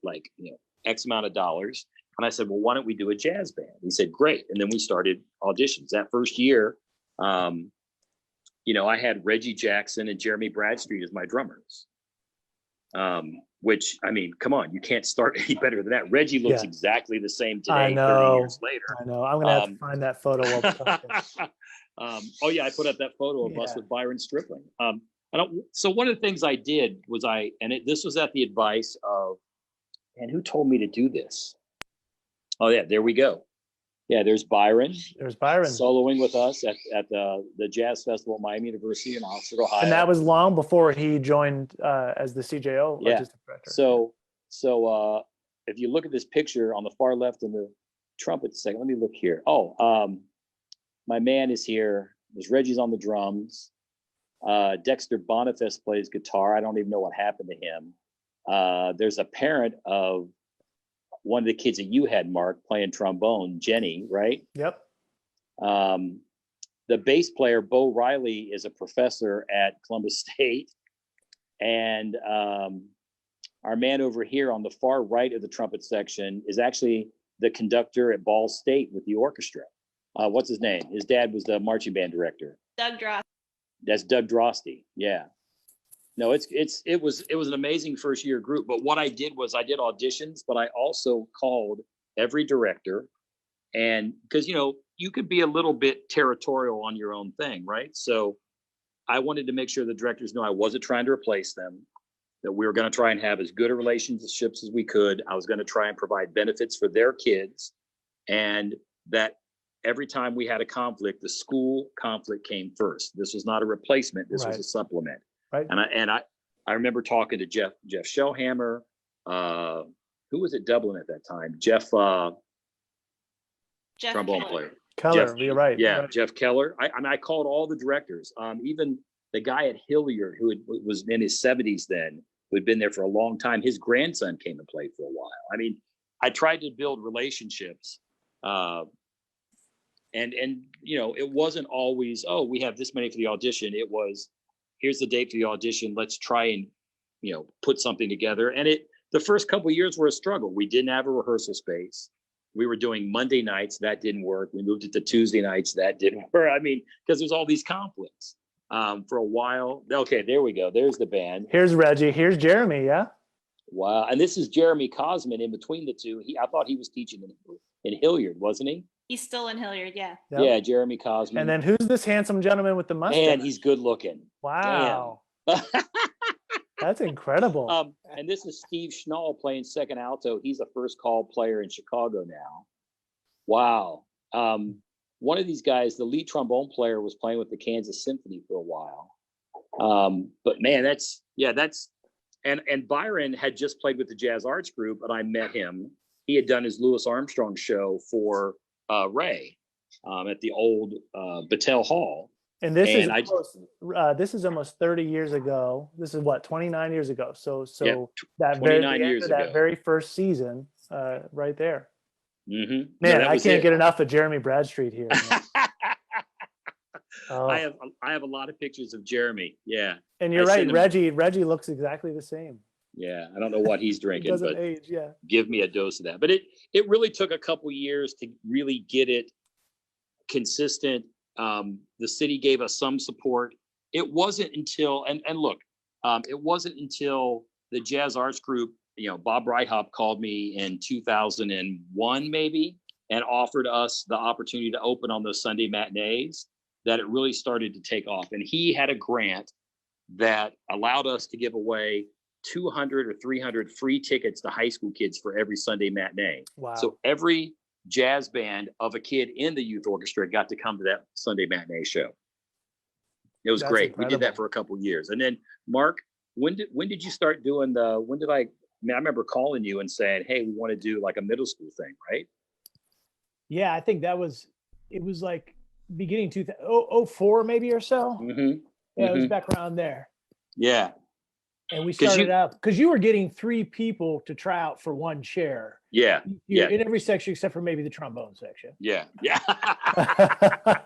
X amount of dollars. And I said, well, why don't we do a jazz band? He said, great. And then we started auditions. That first year, I had Reggie Jackson and Jeremy Bradstreet as my drummers. Which, I mean, come on, you can't start any better than that. Reggie looks exactly the same today, 30 years later. I know. I'm going to have to find that photo. Oh, yeah, I put up that photo of us with Byron Stripling. So one of the things I did was this was at the advice of, and who told me to do this? Oh, yeah, there we go. Yeah, there's Byron. There's Byron soloing with us at the Jazz Festival at Miami University in Oxford, Ohio. And that was long before he joined as the CJO artistic director. So if you look at this picture on the far left in the trumpet second, let me look here. My man is here. There's Reggie's on the drums. Dexter Boniface plays guitar. I don't even know what happened to him. There's a parent of one of the kids that you had, Mark, playing trombone, Jenny, right? Yep. The bass player, Bo Riley, is a professor at Columbus State. And our man over here on the far right of the trumpet section is actually the conductor at Ball State with the orchestra. What's his name? His dad was the marching band director. Doug Drost. That's Doug Drosty. Yeah. No, it was an amazing first year group. But what I did was I did auditions, but I also called every director, and because you could be a little bit territorial on your own thing, right? So I wanted to make sure the directors know I wasn't trying to replace them, that we were going to try and have as good a relationships as we could. I was going to try and provide benefits for their kids, and that every time we had a conflict, the school conflict came first. This was not a replacement. This was Right. a supplement. Right. And I remember talking to Jeff Shellhammer, who was at Dublin at that time? Jeff Jeff trombone Keller. player. Keller, Jeff- you're right. Yeah, right. Jeff Keller. I called all the directors, even the guy at Hilliard, was in his 70s then, who had been there for a long time. His grandson came and played for a while. I mean, I tried to build relationships, and it wasn't always, oh, we have this many for the audition. It was, here's the date for the audition. Let's try and put something together. And the first couple of years were a struggle. We didn't have a rehearsal space. We were doing Monday nights. That didn't work. We moved it to Tuesday nights. That didn't work. I mean, because there's all these conflicts for a while. Okay, there we go. There's the band. Here's Reggie. Here's Jeremy. Yeah. Wow. And this is Jeremy Cosman in between the two. I thought he was teaching in Hilliard, wasn't he? He's still in Hilliard, yeah. Yep. Yeah, Jeremy Cosman. And then who's this handsome gentleman with the mustache? Man, he's good looking. Wow. Damn. That's incredible. And this is Steve Schnall playing second alto. He's a first call player in Chicago now. Wow. One of these guys, the lead trombone player, was playing with the Kansas Symphony for a while. But man, and Byron had just played with the Jazz Arts Group, and I met him. He had done his Louis Armstrong show for Ray at the old Battelle Hall. And this is almost 30 years ago. This is what, 29 years ago. So Yeah, that 29 years ago. that very first season, right there. Mm-hmm. Man, I can't get enough of Jeremy Bradstreet here. Oh. I have a lot of pictures of Jeremy. Yeah. And you're right, Reggie looks exactly the same. Yeah. I don't know what he's He drinking, doesn't but age, yeah. give me a dose of that. But it really took a couple years to really get it consistent. The city gave us some support. It wasn't until, and look, it wasn't until the Jazz Arts Group, Bob Breithaupt called me in 2001 maybe, and offered us the opportunity to open on those Sunday matinees, that it really started to take off. And he had a grant that allowed us to give away 200 or 300 free tickets to high school kids for every Sunday matinee. Wow. So every jazz band of a kid in the youth orchestra got to come to that Sunday matinee show. It was That's great. incredible. We did that for a couple of years. And then Mark, when did you start doing I remember calling you and saying, hey, we want to do like a middle school thing, right? Yeah, I think it was like beginning 2004 maybe or so. Mm-hmm. Yeah, it was back around there. Yeah. And we started out because you were getting 3 people to try out for one chair. Yeah. You're in every section except for maybe the trombone section. Yeah. Yeah.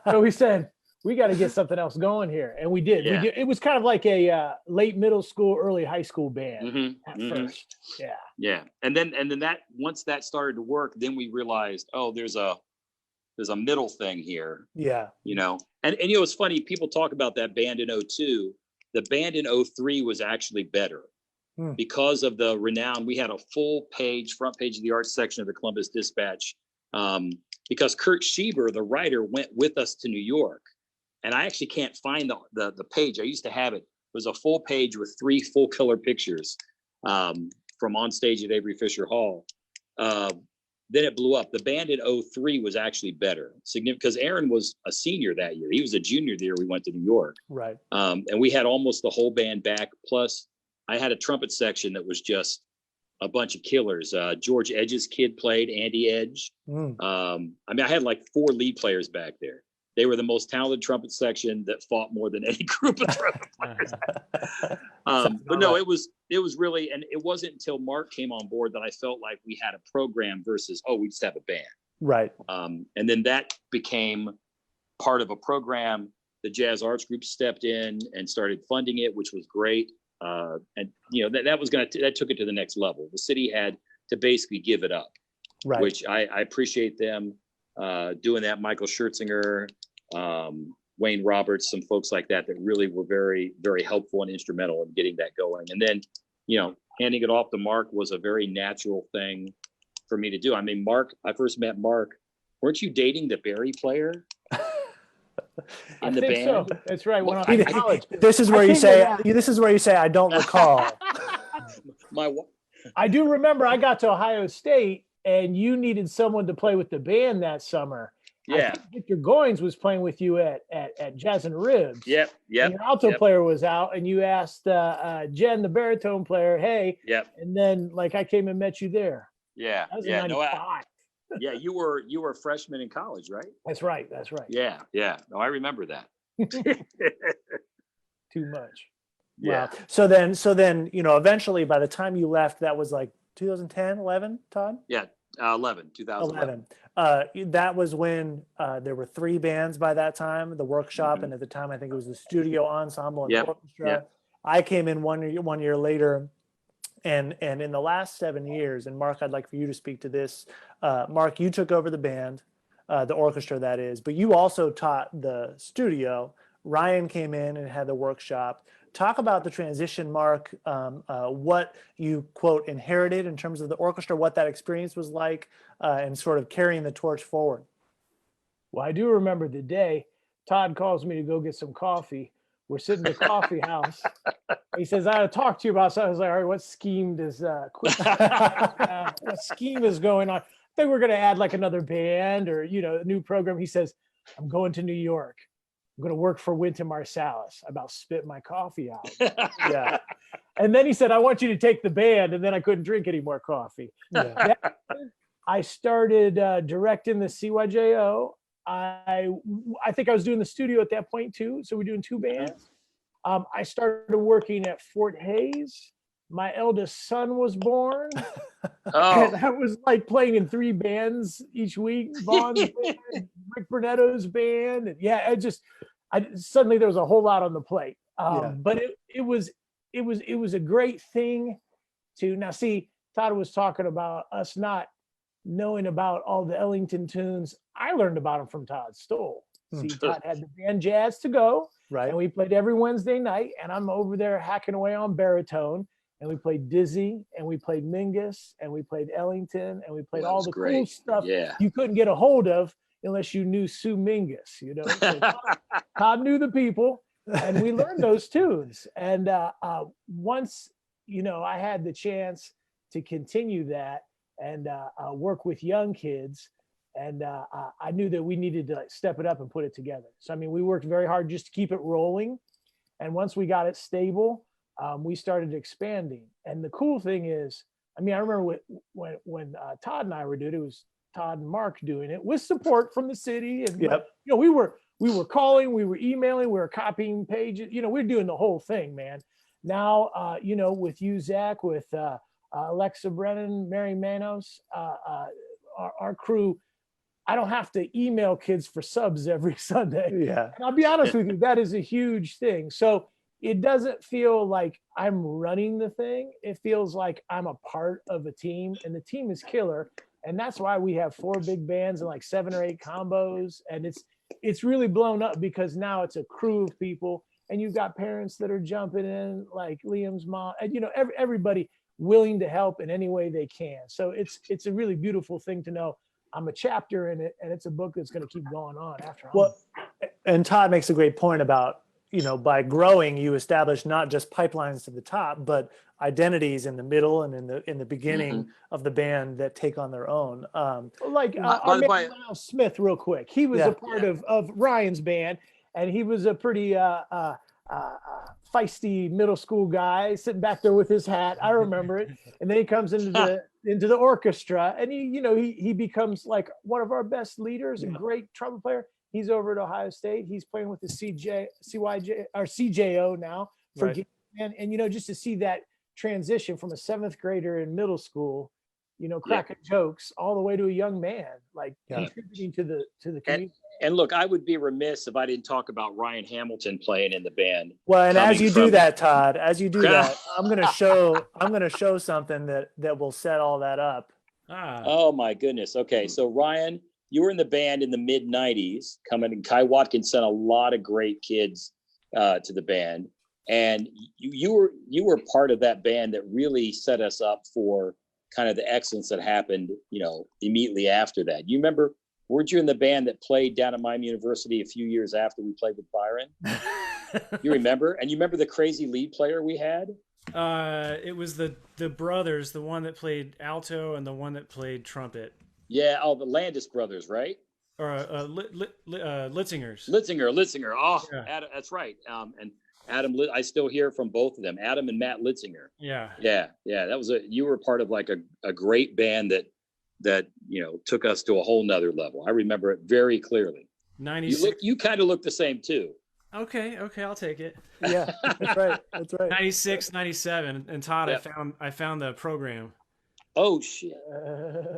So we said, we got to get something else going here. And we did. Yeah. It was kind of like a late middle school, early high school band Mm-hmm. at Mm-hmm. first. Yeah. Yeah. And then that, once that started to work, then we realized, oh, there's a middle thing here, Yeah. And it's funny, people talk about that band in 02. The band in 03 was actually better because of the renown. We had a front page of the arts section of the Columbus Dispatch, because Kurt Schieber, the writer, went with us to New York. And I actually can't find the page. I used to have it. It was a full page with 3 full color pictures from on stage at Avery Fisher Hall. Then it blew up. The band in 03 was actually better, because Aaron was a senior that year. He was a junior the year we went to New York. Right. And we had almost the whole band back. Plus, I had a trumpet section that was just a bunch of killers. George Edge's kid played, Andy Edge. I had like 4 lead players back there. They were the most talented trumpet section that fought more than any group of trumpet players. But no, it was really, and it wasn't until Mark came on board that I felt like we had a program versus, oh, we just have a band. Right. And then that became part of a program. The Jazz Arts Group stepped in and started funding it, which was great. And that took it to the next level. The city had to basically give it up, Right. which I appreciate them doing that. Michael Schertzinger, Wayne Roberts, some folks like that really were very, very helpful and instrumental in getting that going. And then, handing it off to Mark was a very natural thing for me to do. I mean, I first met Mark. Weren't you dating the Barry player in the band? So. That's right. Went off He- to college. This is where you say I don't recall. I do remember I got to Ohio State and you needed someone to play with the band that summer. I Yeah. think Victor Goins was playing with you at Jazz and Ribs. Yep. And Yep. your alto Yep. player was out, and you asked Jen, the baritone player, hey, Yep. and then like I came and met you there. Yeah. That was Yeah. in No, 95. yeah. You were a freshman in college, right? That's right. That's right. Yeah. Yeah. No, I remember that. Too much. Yeah. Wow. So then, eventually by the time you left, that was like 2010, 11, Todd? Yeah. 2011. That was when there were 3 bands by that time, the workshop, and at the time I think it was the studio ensemble and Yep, orchestra. yep. I came in one year later, and in the last 7 years, and Mark, I'd like for you to speak to this. Mark, you took over the band, the orchestra that is, but you also taught the studio. Ryan came in and had the workshop. Talk about the transition, Mark, what you, quote, inherited in terms of the orchestra, what that experience was like, and sort of carrying the torch forward. Well, I do remember the day Todd calls me to go get some coffee. We're sitting in the coffee house. He says, I got to talk to you about something. I was like, all right, what scheme is going on? I think we're going to add like another band or, a new program. He says, I'm going to New York. I'm going to work for Wynton Marsalis. I about spit my coffee out. Yeah. And then he said, I want you to take the band. And then I couldn't drink any more coffee. Yeah. I started directing the CYJO. I think I was doing the studio at that point too. So we're doing 2 bands. I started working at Fort Hayes. My eldest son was born. And I was like playing in 3 bands each week. Vaughn's band, Rick Brunetto's band. And yeah, suddenly there was a whole lot on the plate. But it was a great thing to now see. Todd was talking about us not knowing about all the Ellington tunes. I learned about them from Todd Stoll. See, Todd had the band Jazz to Go, Right. and we played every Wednesday night, and I'm over there hacking away on baritone, and we played Dizzy, and we played Mingus, and we played Ellington, and we played all the cool stuff you couldn't get a hold of unless you knew Sue Mingus, So Todd knew the people, and we learned those tunes. And once, I had the chance to continue that and work with young kids, and I knew that we needed to step it up and put it together. So, we worked very hard just to keep it rolling. And once we got it stable, we started expanding. And the cool thing is, I remember when Todd and I were doing it, it was Todd and Mark doing it with support from the city. And, we were calling, we were emailing, we were copying pages, we were doing the whole thing, man. Now, with you, Zach, with Alexa Brennan, Mary Manos, our crew, I don't have to email kids for subs every Sunday. Yeah. And I'll be honest with you, that is a huge thing. So it doesn't feel like I'm running the thing. It feels like I'm a part of a team, and the team is killer. And that's why we have 4 big bands and like 7 or 8 combos. And it's really blown up because now it's a crew of people, and you've got parents that are jumping in, like Liam's mom, and everybody willing to help in any way they can. So it's a really beautiful thing to know I'm a chapter in it, and it's a book that's going to keep going on after. Well, and Todd makes a great point about, by growing, you establish not just pipelines to the top, but identities in the middle and in the beginning of the band that take on their own. Miles Smith, real quick. He was a part of Ryan's band, and he was a pretty feisty middle school guy sitting back there with his hat. I remember it. And then he comes into the orchestra, and he becomes like one of our best leaders, a great trumpet player. He's over at Ohio State. He's playing with the CJO now for Right. and just to see that transition from a 7th grader in middle school, cracking jokes all the way to a young man, contributing to the community. And look, I would be remiss if I didn't talk about Ryan Hamilton playing in the band. Well, and as you do that, Todd, I'm going to show something that will set all that up. Oh my goodness. Okay. So Ryan, you were in the band in the mid 90s coming, and Kai Watkins sent a lot of great kids to the band. And you were part of that band that really set us up for kind of the excellence that happened, immediately after that. You remember, weren't you in the band that played down at Miami University a few years after we played with Byron? You remember? And you remember the crazy lead player we had? It was the brothers, the one that played alto and the one that played trumpet. Yeah. Oh, the Landis brothers, right? or Litzinger's. Litzinger. Oh, Yeah. Adam, that's right. And Adam, I still hear from both of them, Adam and Matt Litzinger. Yeah. Yeah. You were part of like a great band that took us to a whole nother level. I remember it very clearly. 96. You kind of look the same too. Okay, I'll take it. Yeah, that's right. That's right. 96, 97, and Todd, Yeah. I found the program. Oh shit!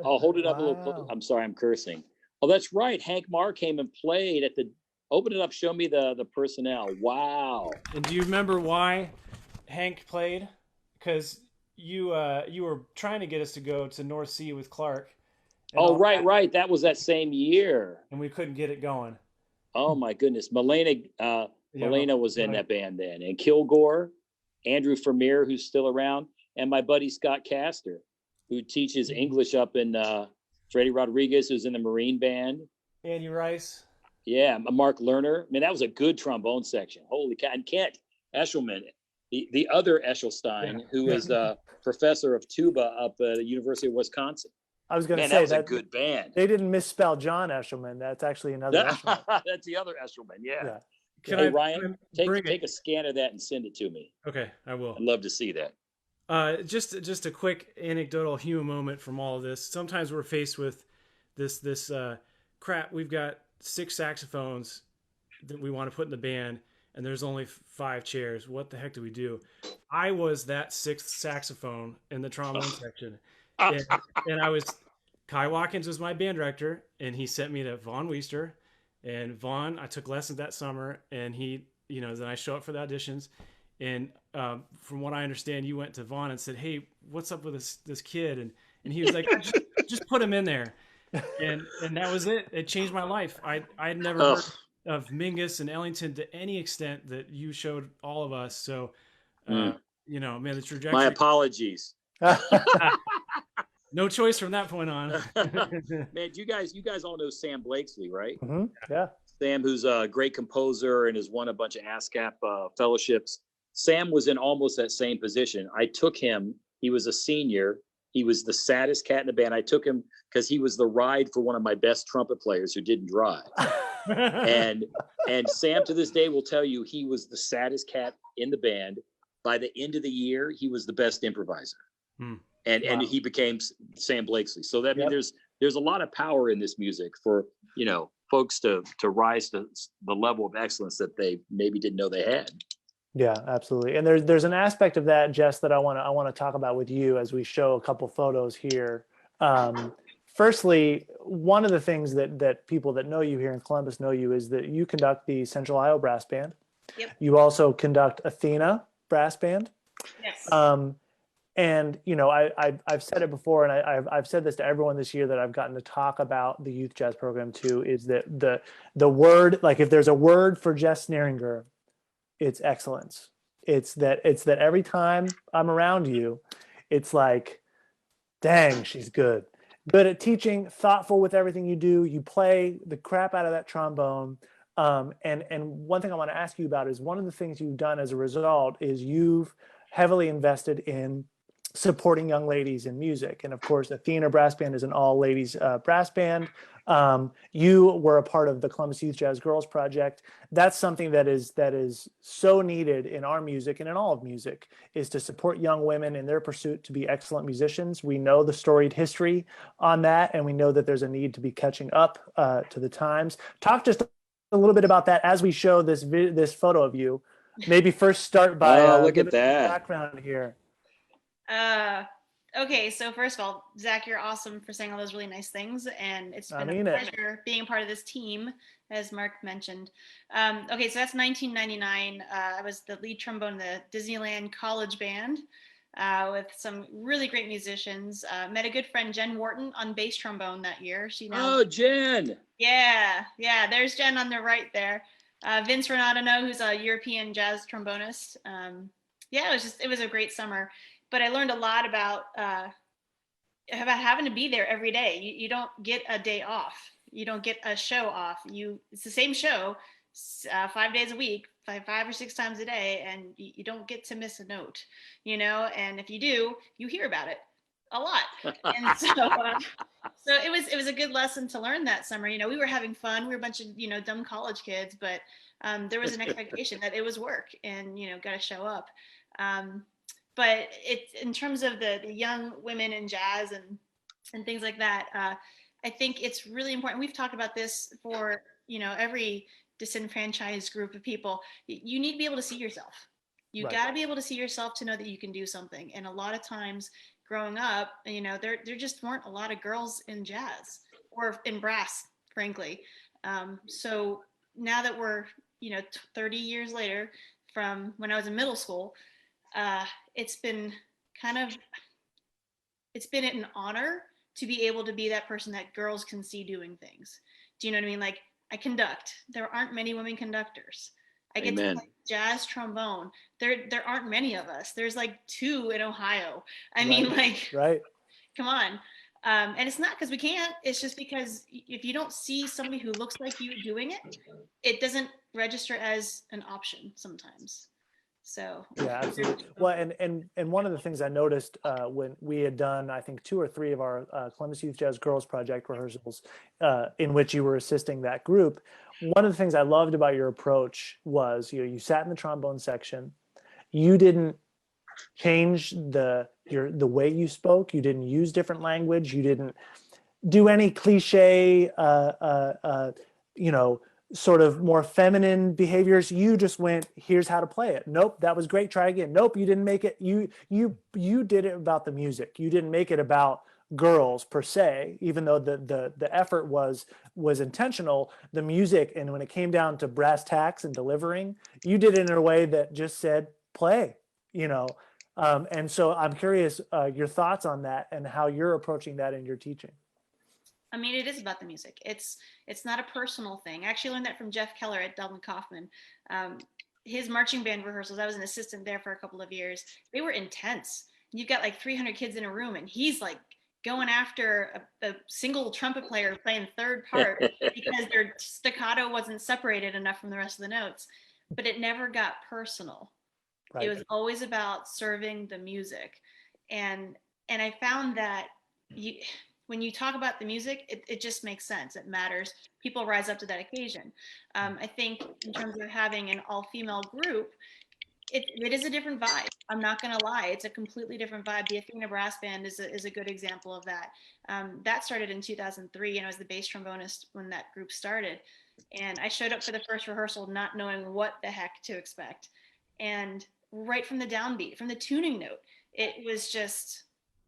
I'll hold it up a little Wow. closer. I'm sorry, I'm cursing. Oh, that's right. Hank Marr came and played at the. Open it up. Show me the personnel. Wow. And do you remember why Hank played? Because you were trying to get us to go to North Sea with Clark. and Oh, all right, that, right. That was that same year. And we couldn't get it going. Oh my goodness, Milena was in right. that band then, and Kilgore, Andrew Vermeer, who's still around, and my buddy Scott Castor, who teaches English up in Freddie Rodriguez, who's in the Marine band. Andy Rice. Yeah, Mark Lerner. I mean, that was a good trombone section. Holy cow! And Kent Eshelman, the other Eshelstein, who is a professor of tuba up at the University of Wisconsin. I was going to Man, say that was a good band. they didn't misspell John Eshelman. That's actually another Eshelman. That's the other Eshelman. Yeah. Yeah. Can Ryan, bring take a scan of that and send it to me. Okay, I will. I'd love to see that. Just a quick anecdotal human moment from all of this. Sometimes we're faced with this crap. We've got 6 saxophones that we want to put in the band, and there's only 5 chairs. What the heck do we do? I was that 6th saxophone in the trombone section, and I was. Kai Watkins was my band director, and he sent me to Vaughn Weister. And Vaughn, I took lessons that summer, and he, then I show up for the auditions. And from what I understand, you went to Vaughn and said, "Hey, what's up with this kid?" And he was like, just put him in there. And that was it. It changed my life. I had never heard of Mingus and Ellington to any extent that you showed all of us. So, man, the trajectory. My apologies. No choice from that point on. Man, you guys all know Sam Blakesley, right? Mm-hmm. Yeah. Sam, who's a great composer and has won a bunch of ASCAP fellowships. Sam was in almost that same position. I took him. He was a senior. He was the saddest cat in the band. I took him because he was the ride for one of my best trumpet players who didn't drive. and Sam to this day will tell you he was the saddest cat in the band. By the end of the year, he was the best improviser. And he became Sam Blakesley. So that means there's a lot of power in this music for folks to rise to the level of excellence that they maybe didn't know they had. Yeah, absolutely. And there's an aspect of that, Jess, that I want to talk about with you as we show a couple photos here. Firstly, one of the things that people that know you here in Columbus know you is that you conduct the Central Iowa Brass Band. Yep. You also conduct Athena Brass Band. Yes. And I've said it before, and I've said this to everyone this year that I've gotten to talk about the youth jazz program too, is that the word, like if there's a word for Jess Sneeringer, it's excellence. It's that every time I'm around you, it's like, dang, she's good at teaching, thoughtful with everything you do. You play the crap out of that trombone. And one thing I want to ask you about is one of the things you've done as a result is you've heavily invested in supporting young ladies in music. And of course, Athena Brass Band is an all ladies brass band. You were a part of the Columbus Youth Jazz Girls Project. That's something that is so needed in our music and in all of music, is to support young women in their pursuit to be excellent musicians. We know the storied history on that, and we know that there's a need to be catching up to the times. Talk just a little bit about that as we show this photo of you. Maybe first start by look at that background here. Okay, so first of all, Zach, you're awesome for saying all those really nice things, and it's been a pleasure being a part of this team, as Mark mentioned. Okay, so that's 1999. I was the lead trombone in the Disneyland College Band with some really great musicians. Met a good friend, Jen Wharton, on bass trombone that year. Oh, Jen! Yeah, there's Jen on the right there. Vince Renato, who's a European jazz trombonist. It was a great summer. But I learned a lot about having to be there every day. You don't get a day off. You don't get a show off. It's the same show 5 days a week, five or 6 times a day, and you don't get to miss a note, And if you do, you hear about it. a lot. And so, so it was a good lesson to learn that summer. You know, we were having fun. We were a bunch of, you know, dumb college kids, but there was an expectation that it was work and, you know, got to show up. But it's in terms of the young women in jazz and things like that. I think it's really important. We've talked about this for, you know, every disenfranchised group of people. You need to be able to see yourself. You Right. got to be able to see yourself to know that you can do something. And a lot of times growing up, you know, there just weren't a lot of girls in jazz or in brass, frankly. So now that we're, you know, 30 years later from when I was in middle school, it's been kind of, it's been an honor to be able to be that person that girls can see doing things. Do you know what I mean? Like, I conduct. There aren't many women conductors. I get Amen. to play jazz trombone. There aren't many of us. There's like 2 in Ohio. I mean, like, Right. come on. And it's not because we can't. It's just because if you don't see somebody who looks like you doing it, it doesn't register as an option sometimes. So Yeah, absolutely. Well, and one of the things I noticed when we had done, I think 2 or 3 of our Columbus Youth Jazz Girls Project rehearsals, in which you were assisting that group, one of the things I loved about your approach was, you know, you sat in the trombone section, you didn't change the way you spoke, you didn't use different language, you didn't do any cliche, you know, sort of more feminine behaviors. You just went, here's how to play it. Nope, that was great. Try again. Nope, you didn't make it. You did it about the music. You didn't make it about girls per se, even though the effort was intentional. The music, and when it came down to brass tacks and delivering, you did it in a way that just said play. You know, and so I'm curious your thoughts on that and how you're approaching that in your teaching. I mean, it is about the music. It's not a personal thing. I actually learned that from Jeff Keller at Dublin Kaufman. His marching band rehearsals, I was an assistant there for a couple of years. They were intense. You've got like 300 kids in a room, and he's like going after a single trumpet player playing third part because their staccato wasn't separated enough from the rest of the notes. But it never got personal. Right. It was always about serving the music, and I found that when you talk about the music, it just makes sense. It matters. People rise up to that occasion. I think in terms of having an all-female group, it is a different vibe. I'm not going to lie. It's a completely different vibe. The Athena Brass Band is a good example of that. That started in 2003, and I was the bass trombonist when that group started. And I showed up for the first rehearsal not knowing what the heck to expect. And right from the downbeat, from the tuning note, it was just,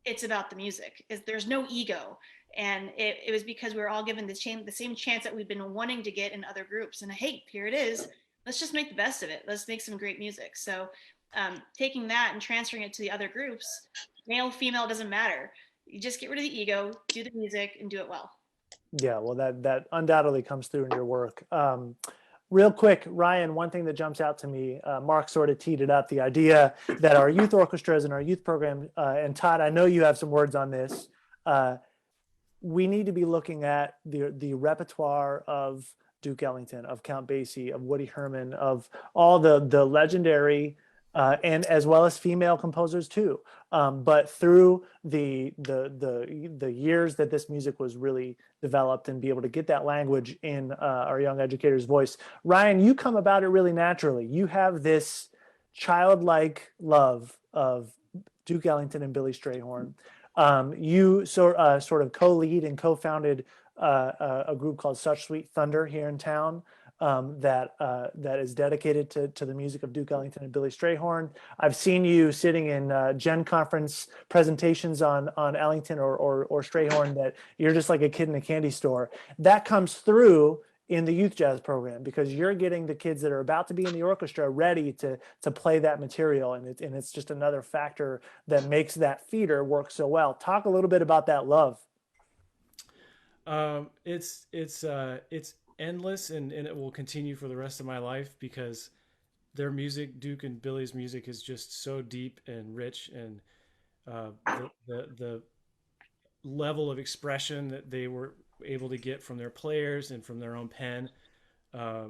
it's about the music. There's no ego. And it was because we were all given the same chance that we've been wanting to get in other groups. And hey, here it is. Let's just make the best of it. Let's make some great music. So taking that and transferring it to the other groups, male, female, doesn't matter. You just get rid of the ego, do the music, and do it well. Yeah, well, that undoubtedly comes through in your work. Real quick, Ryan, one thing that jumps out to me, Mark sort of teed it up, the idea that our youth orchestras and our youth program, and Todd, I know you have some words on this. We need to be looking at the repertoire of Duke Ellington, of Count Basie, of Woody Herman, of all the legendary and as well as female composers too. But through the years that this music was really developed and be able to get that language in our young educators' voice. Ryan, you come about it really naturally. You have this childlike love of Duke Ellington and Billy Strayhorn. You sort of co-lead and co-founded a group called Such Sweet Thunder here in town. That is dedicated to the music of Duke Ellington and Billy Strayhorn. I've seen you sitting in Gen Conference presentations on Ellington or Strayhorn that you're just like a kid in a candy store. That comes through in the youth jazz program because you're getting the kids that are about to be in the orchestra ready to play that material, and it's just another factor that makes that feeder work so well. Talk a little bit about that love. It's endless, and it will continue for the rest of my life because their music, Duke and Billy's music, is just so deep and rich, and the level of expression that they were able to get from their players and from their own pen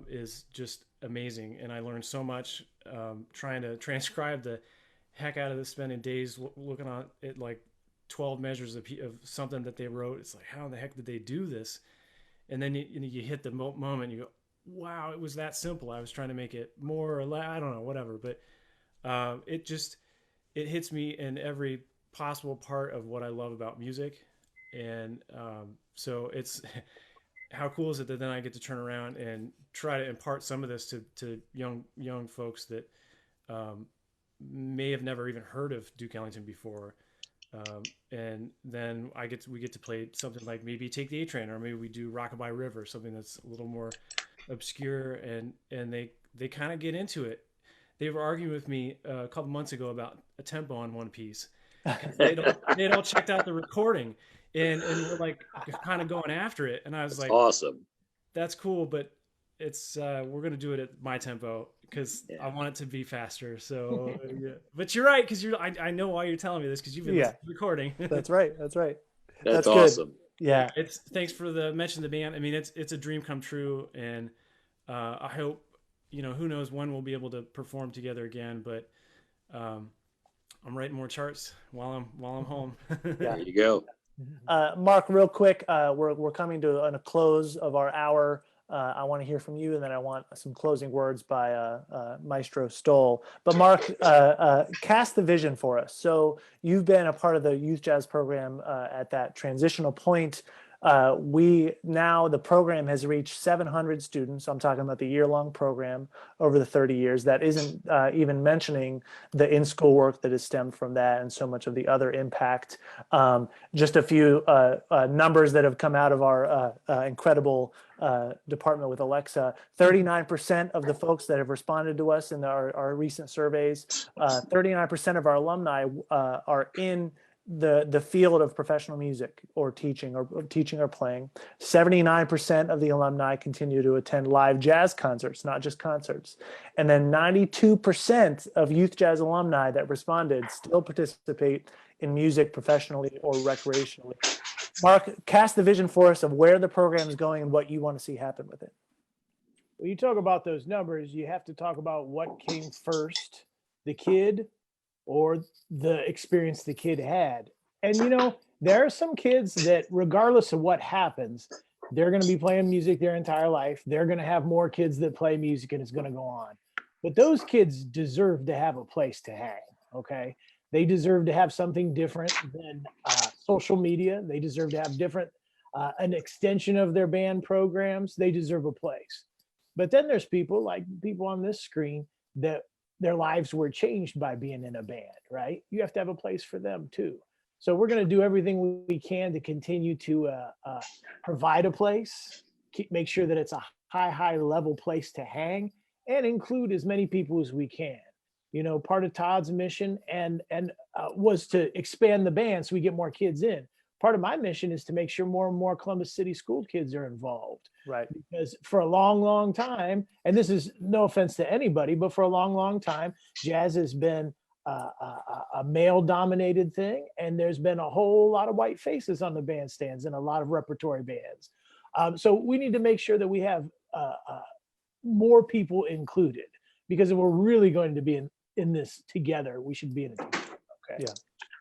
is just amazing. And I learned so much trying to transcribe the heck out of this, spending days looking on it, like 12 measures of something that they wrote. It's like, how in the heck did they do this? And then you hit the moment, you go, wow, it was that simple. I was trying to make it more or less, I don't know, whatever. But it hits me in every possible part of what I love about music. And so it's, how cool is it that then I get to turn around and try to impart some of this to young folks that may have never even heard of Duke Ellington before. And then we get to play something like maybe Take the A Train, or maybe we do Rockabye River, something that's a little more obscure, and they kind of get into it. They were arguing with me a couple months ago about a tempo on one piece. They'd all checked out the recording, and we're like kind of going after it. And I was like, awesome. That's cool, but it's we're gonna do it at my tempo because I want it to be faster. So, yeah. But you're right, because I know why you're telling me this, because you've been recording. That's right. That's awesome. Good. Yeah. Thanks for the mention of the band. I mean, it's a dream come true, and I hope, who knows when we'll be able to perform together again. But I'm writing more charts while I'm home. There you go. Mark, real quick, we're coming to a close of our hour. I want to hear from you, and then I want some closing words by Maestro Stoll. But Mark, cast the vision for us. So you've been a part of the youth jazz program at that transitional point. The program has reached 700 students. I'm talking about the year-long program over the 30 years. That isn't even mentioning the in-school work that has stemmed from that and so much of the other impact. Just a few numbers that have come out of our incredible department with Alexa. 39% of the folks that have responded to us in our recent surveys, 39% of our alumni are in the field of professional music or teaching or playing. 79% of the alumni continue to attend live jazz concerts, not just concerts. And then 92% of youth jazz alumni that responded still participate in music professionally or recreationally. Mark, cast the vision for us of where the program is going and what you want to see happen with it. When you talk about those numbers, you have to talk about what came first, the kid or the experience the kid had. And, there are some kids that regardless of what happens, they're going to be playing music their entire life. They're going to have more kids that play music, and it's going to go on. But those kids deserve to have a place to hang, okay? They deserve to have something different than social media. They deserve to have an extension of their band programs. They deserve a place. But then there's people like people on this screen that their lives were changed by being in a band, right? You have to have a place for them too. So we're going to do everything we can to continue to provide a place, make sure that it's a high level place to hang, and include as many people as we can. Part of Todd's mission and was to expand the band so we get more kids in. Part of my mission is to make sure more and more Columbus City school kids are involved. Right. Because for a long, long time, and this is no offense to anybody, but for a long, long time, jazz has been a male-dominated thing, and there's been a whole lot of white faces on the bandstands and a lot of repertory bands. So we need to make sure that we have more people included, because if we're really going to be in this together, we should be in it together. Okay.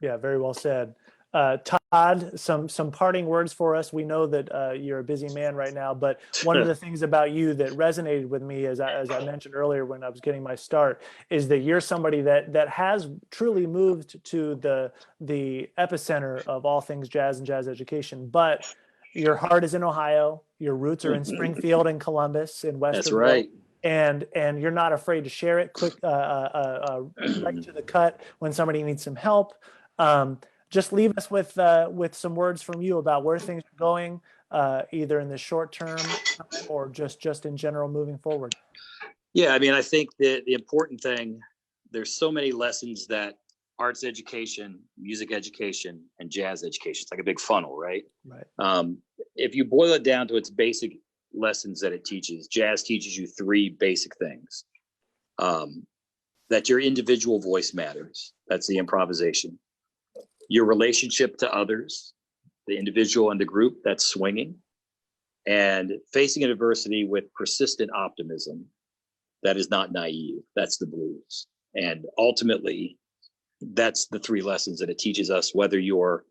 Yeah, very well said. Todd, some parting words for us. We know that you're a busy man right now, but one of the things about you that resonated with me, as I mentioned earlier when I was getting my start, is that you're somebody that has truly moved to the epicenter of all things jazz and jazz education. But your heart is in Ohio. Your roots are in Springfield and Columbus in Western. That's right. And you're not afraid to share it quick, right to the cut when somebody needs some help. Just leave us with some words from you about where things are going, either in the short term or just in general moving forward. Yeah, I mean, I think that the important thing, there's so many lessons that arts education, music education, and jazz education, it's like a big funnel, right? Right. If you boil it down to its basic lessons that it teaches, jazz teaches you three basic things. That your individual voice matters. That's the improvisation. Your relationship to others, the individual and the group, that's swinging. And facing adversity with persistent optimism, that is not naive. That's the blues. And ultimately, that's the three lessons that it teaches us, whether you're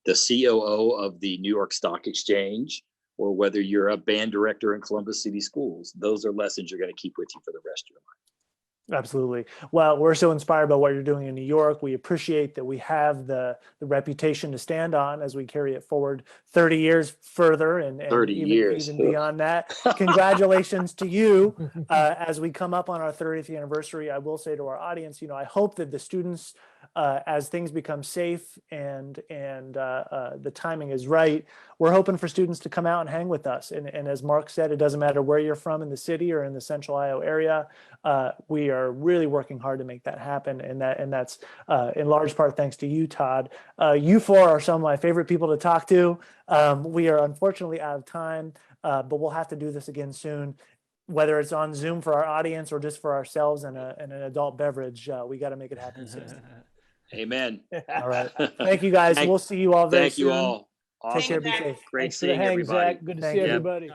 the COO of the New York Stock Exchange or whether you're a band director in Columbus City Schools. Those are lessons you're going to keep with you for the rest of your life. Absolutely. Well, we're so inspired by what you're doing in New York. We appreciate that we have the reputation to stand on as we carry it forward 30 years further and 30 years. even beyond that. Congratulations to you as we come up on our 30th anniversary. I will say to our audience, I hope that the students, as things become safe and the timing is right, we're hoping for students to come out and hang with us. And as Mark said, it doesn't matter where you're from in the city or in the Central Ohio area. We are really working hard to make that happen, and that's in large part thanks to you, Todd. You four are some of my favorite people to talk to. We are unfortunately out of time, but we'll have to do this again soon. Whether it's on Zoom for our audience or just for ourselves and an adult beverage, we got to make it happen soon. Amen. All right. Thank you, guys. We'll see you all very soon. Thank you all. Awesome. Take care. Be safe. Great Thanks for the seeing hang, everybody. Zach. Good to Thank see you. everybody.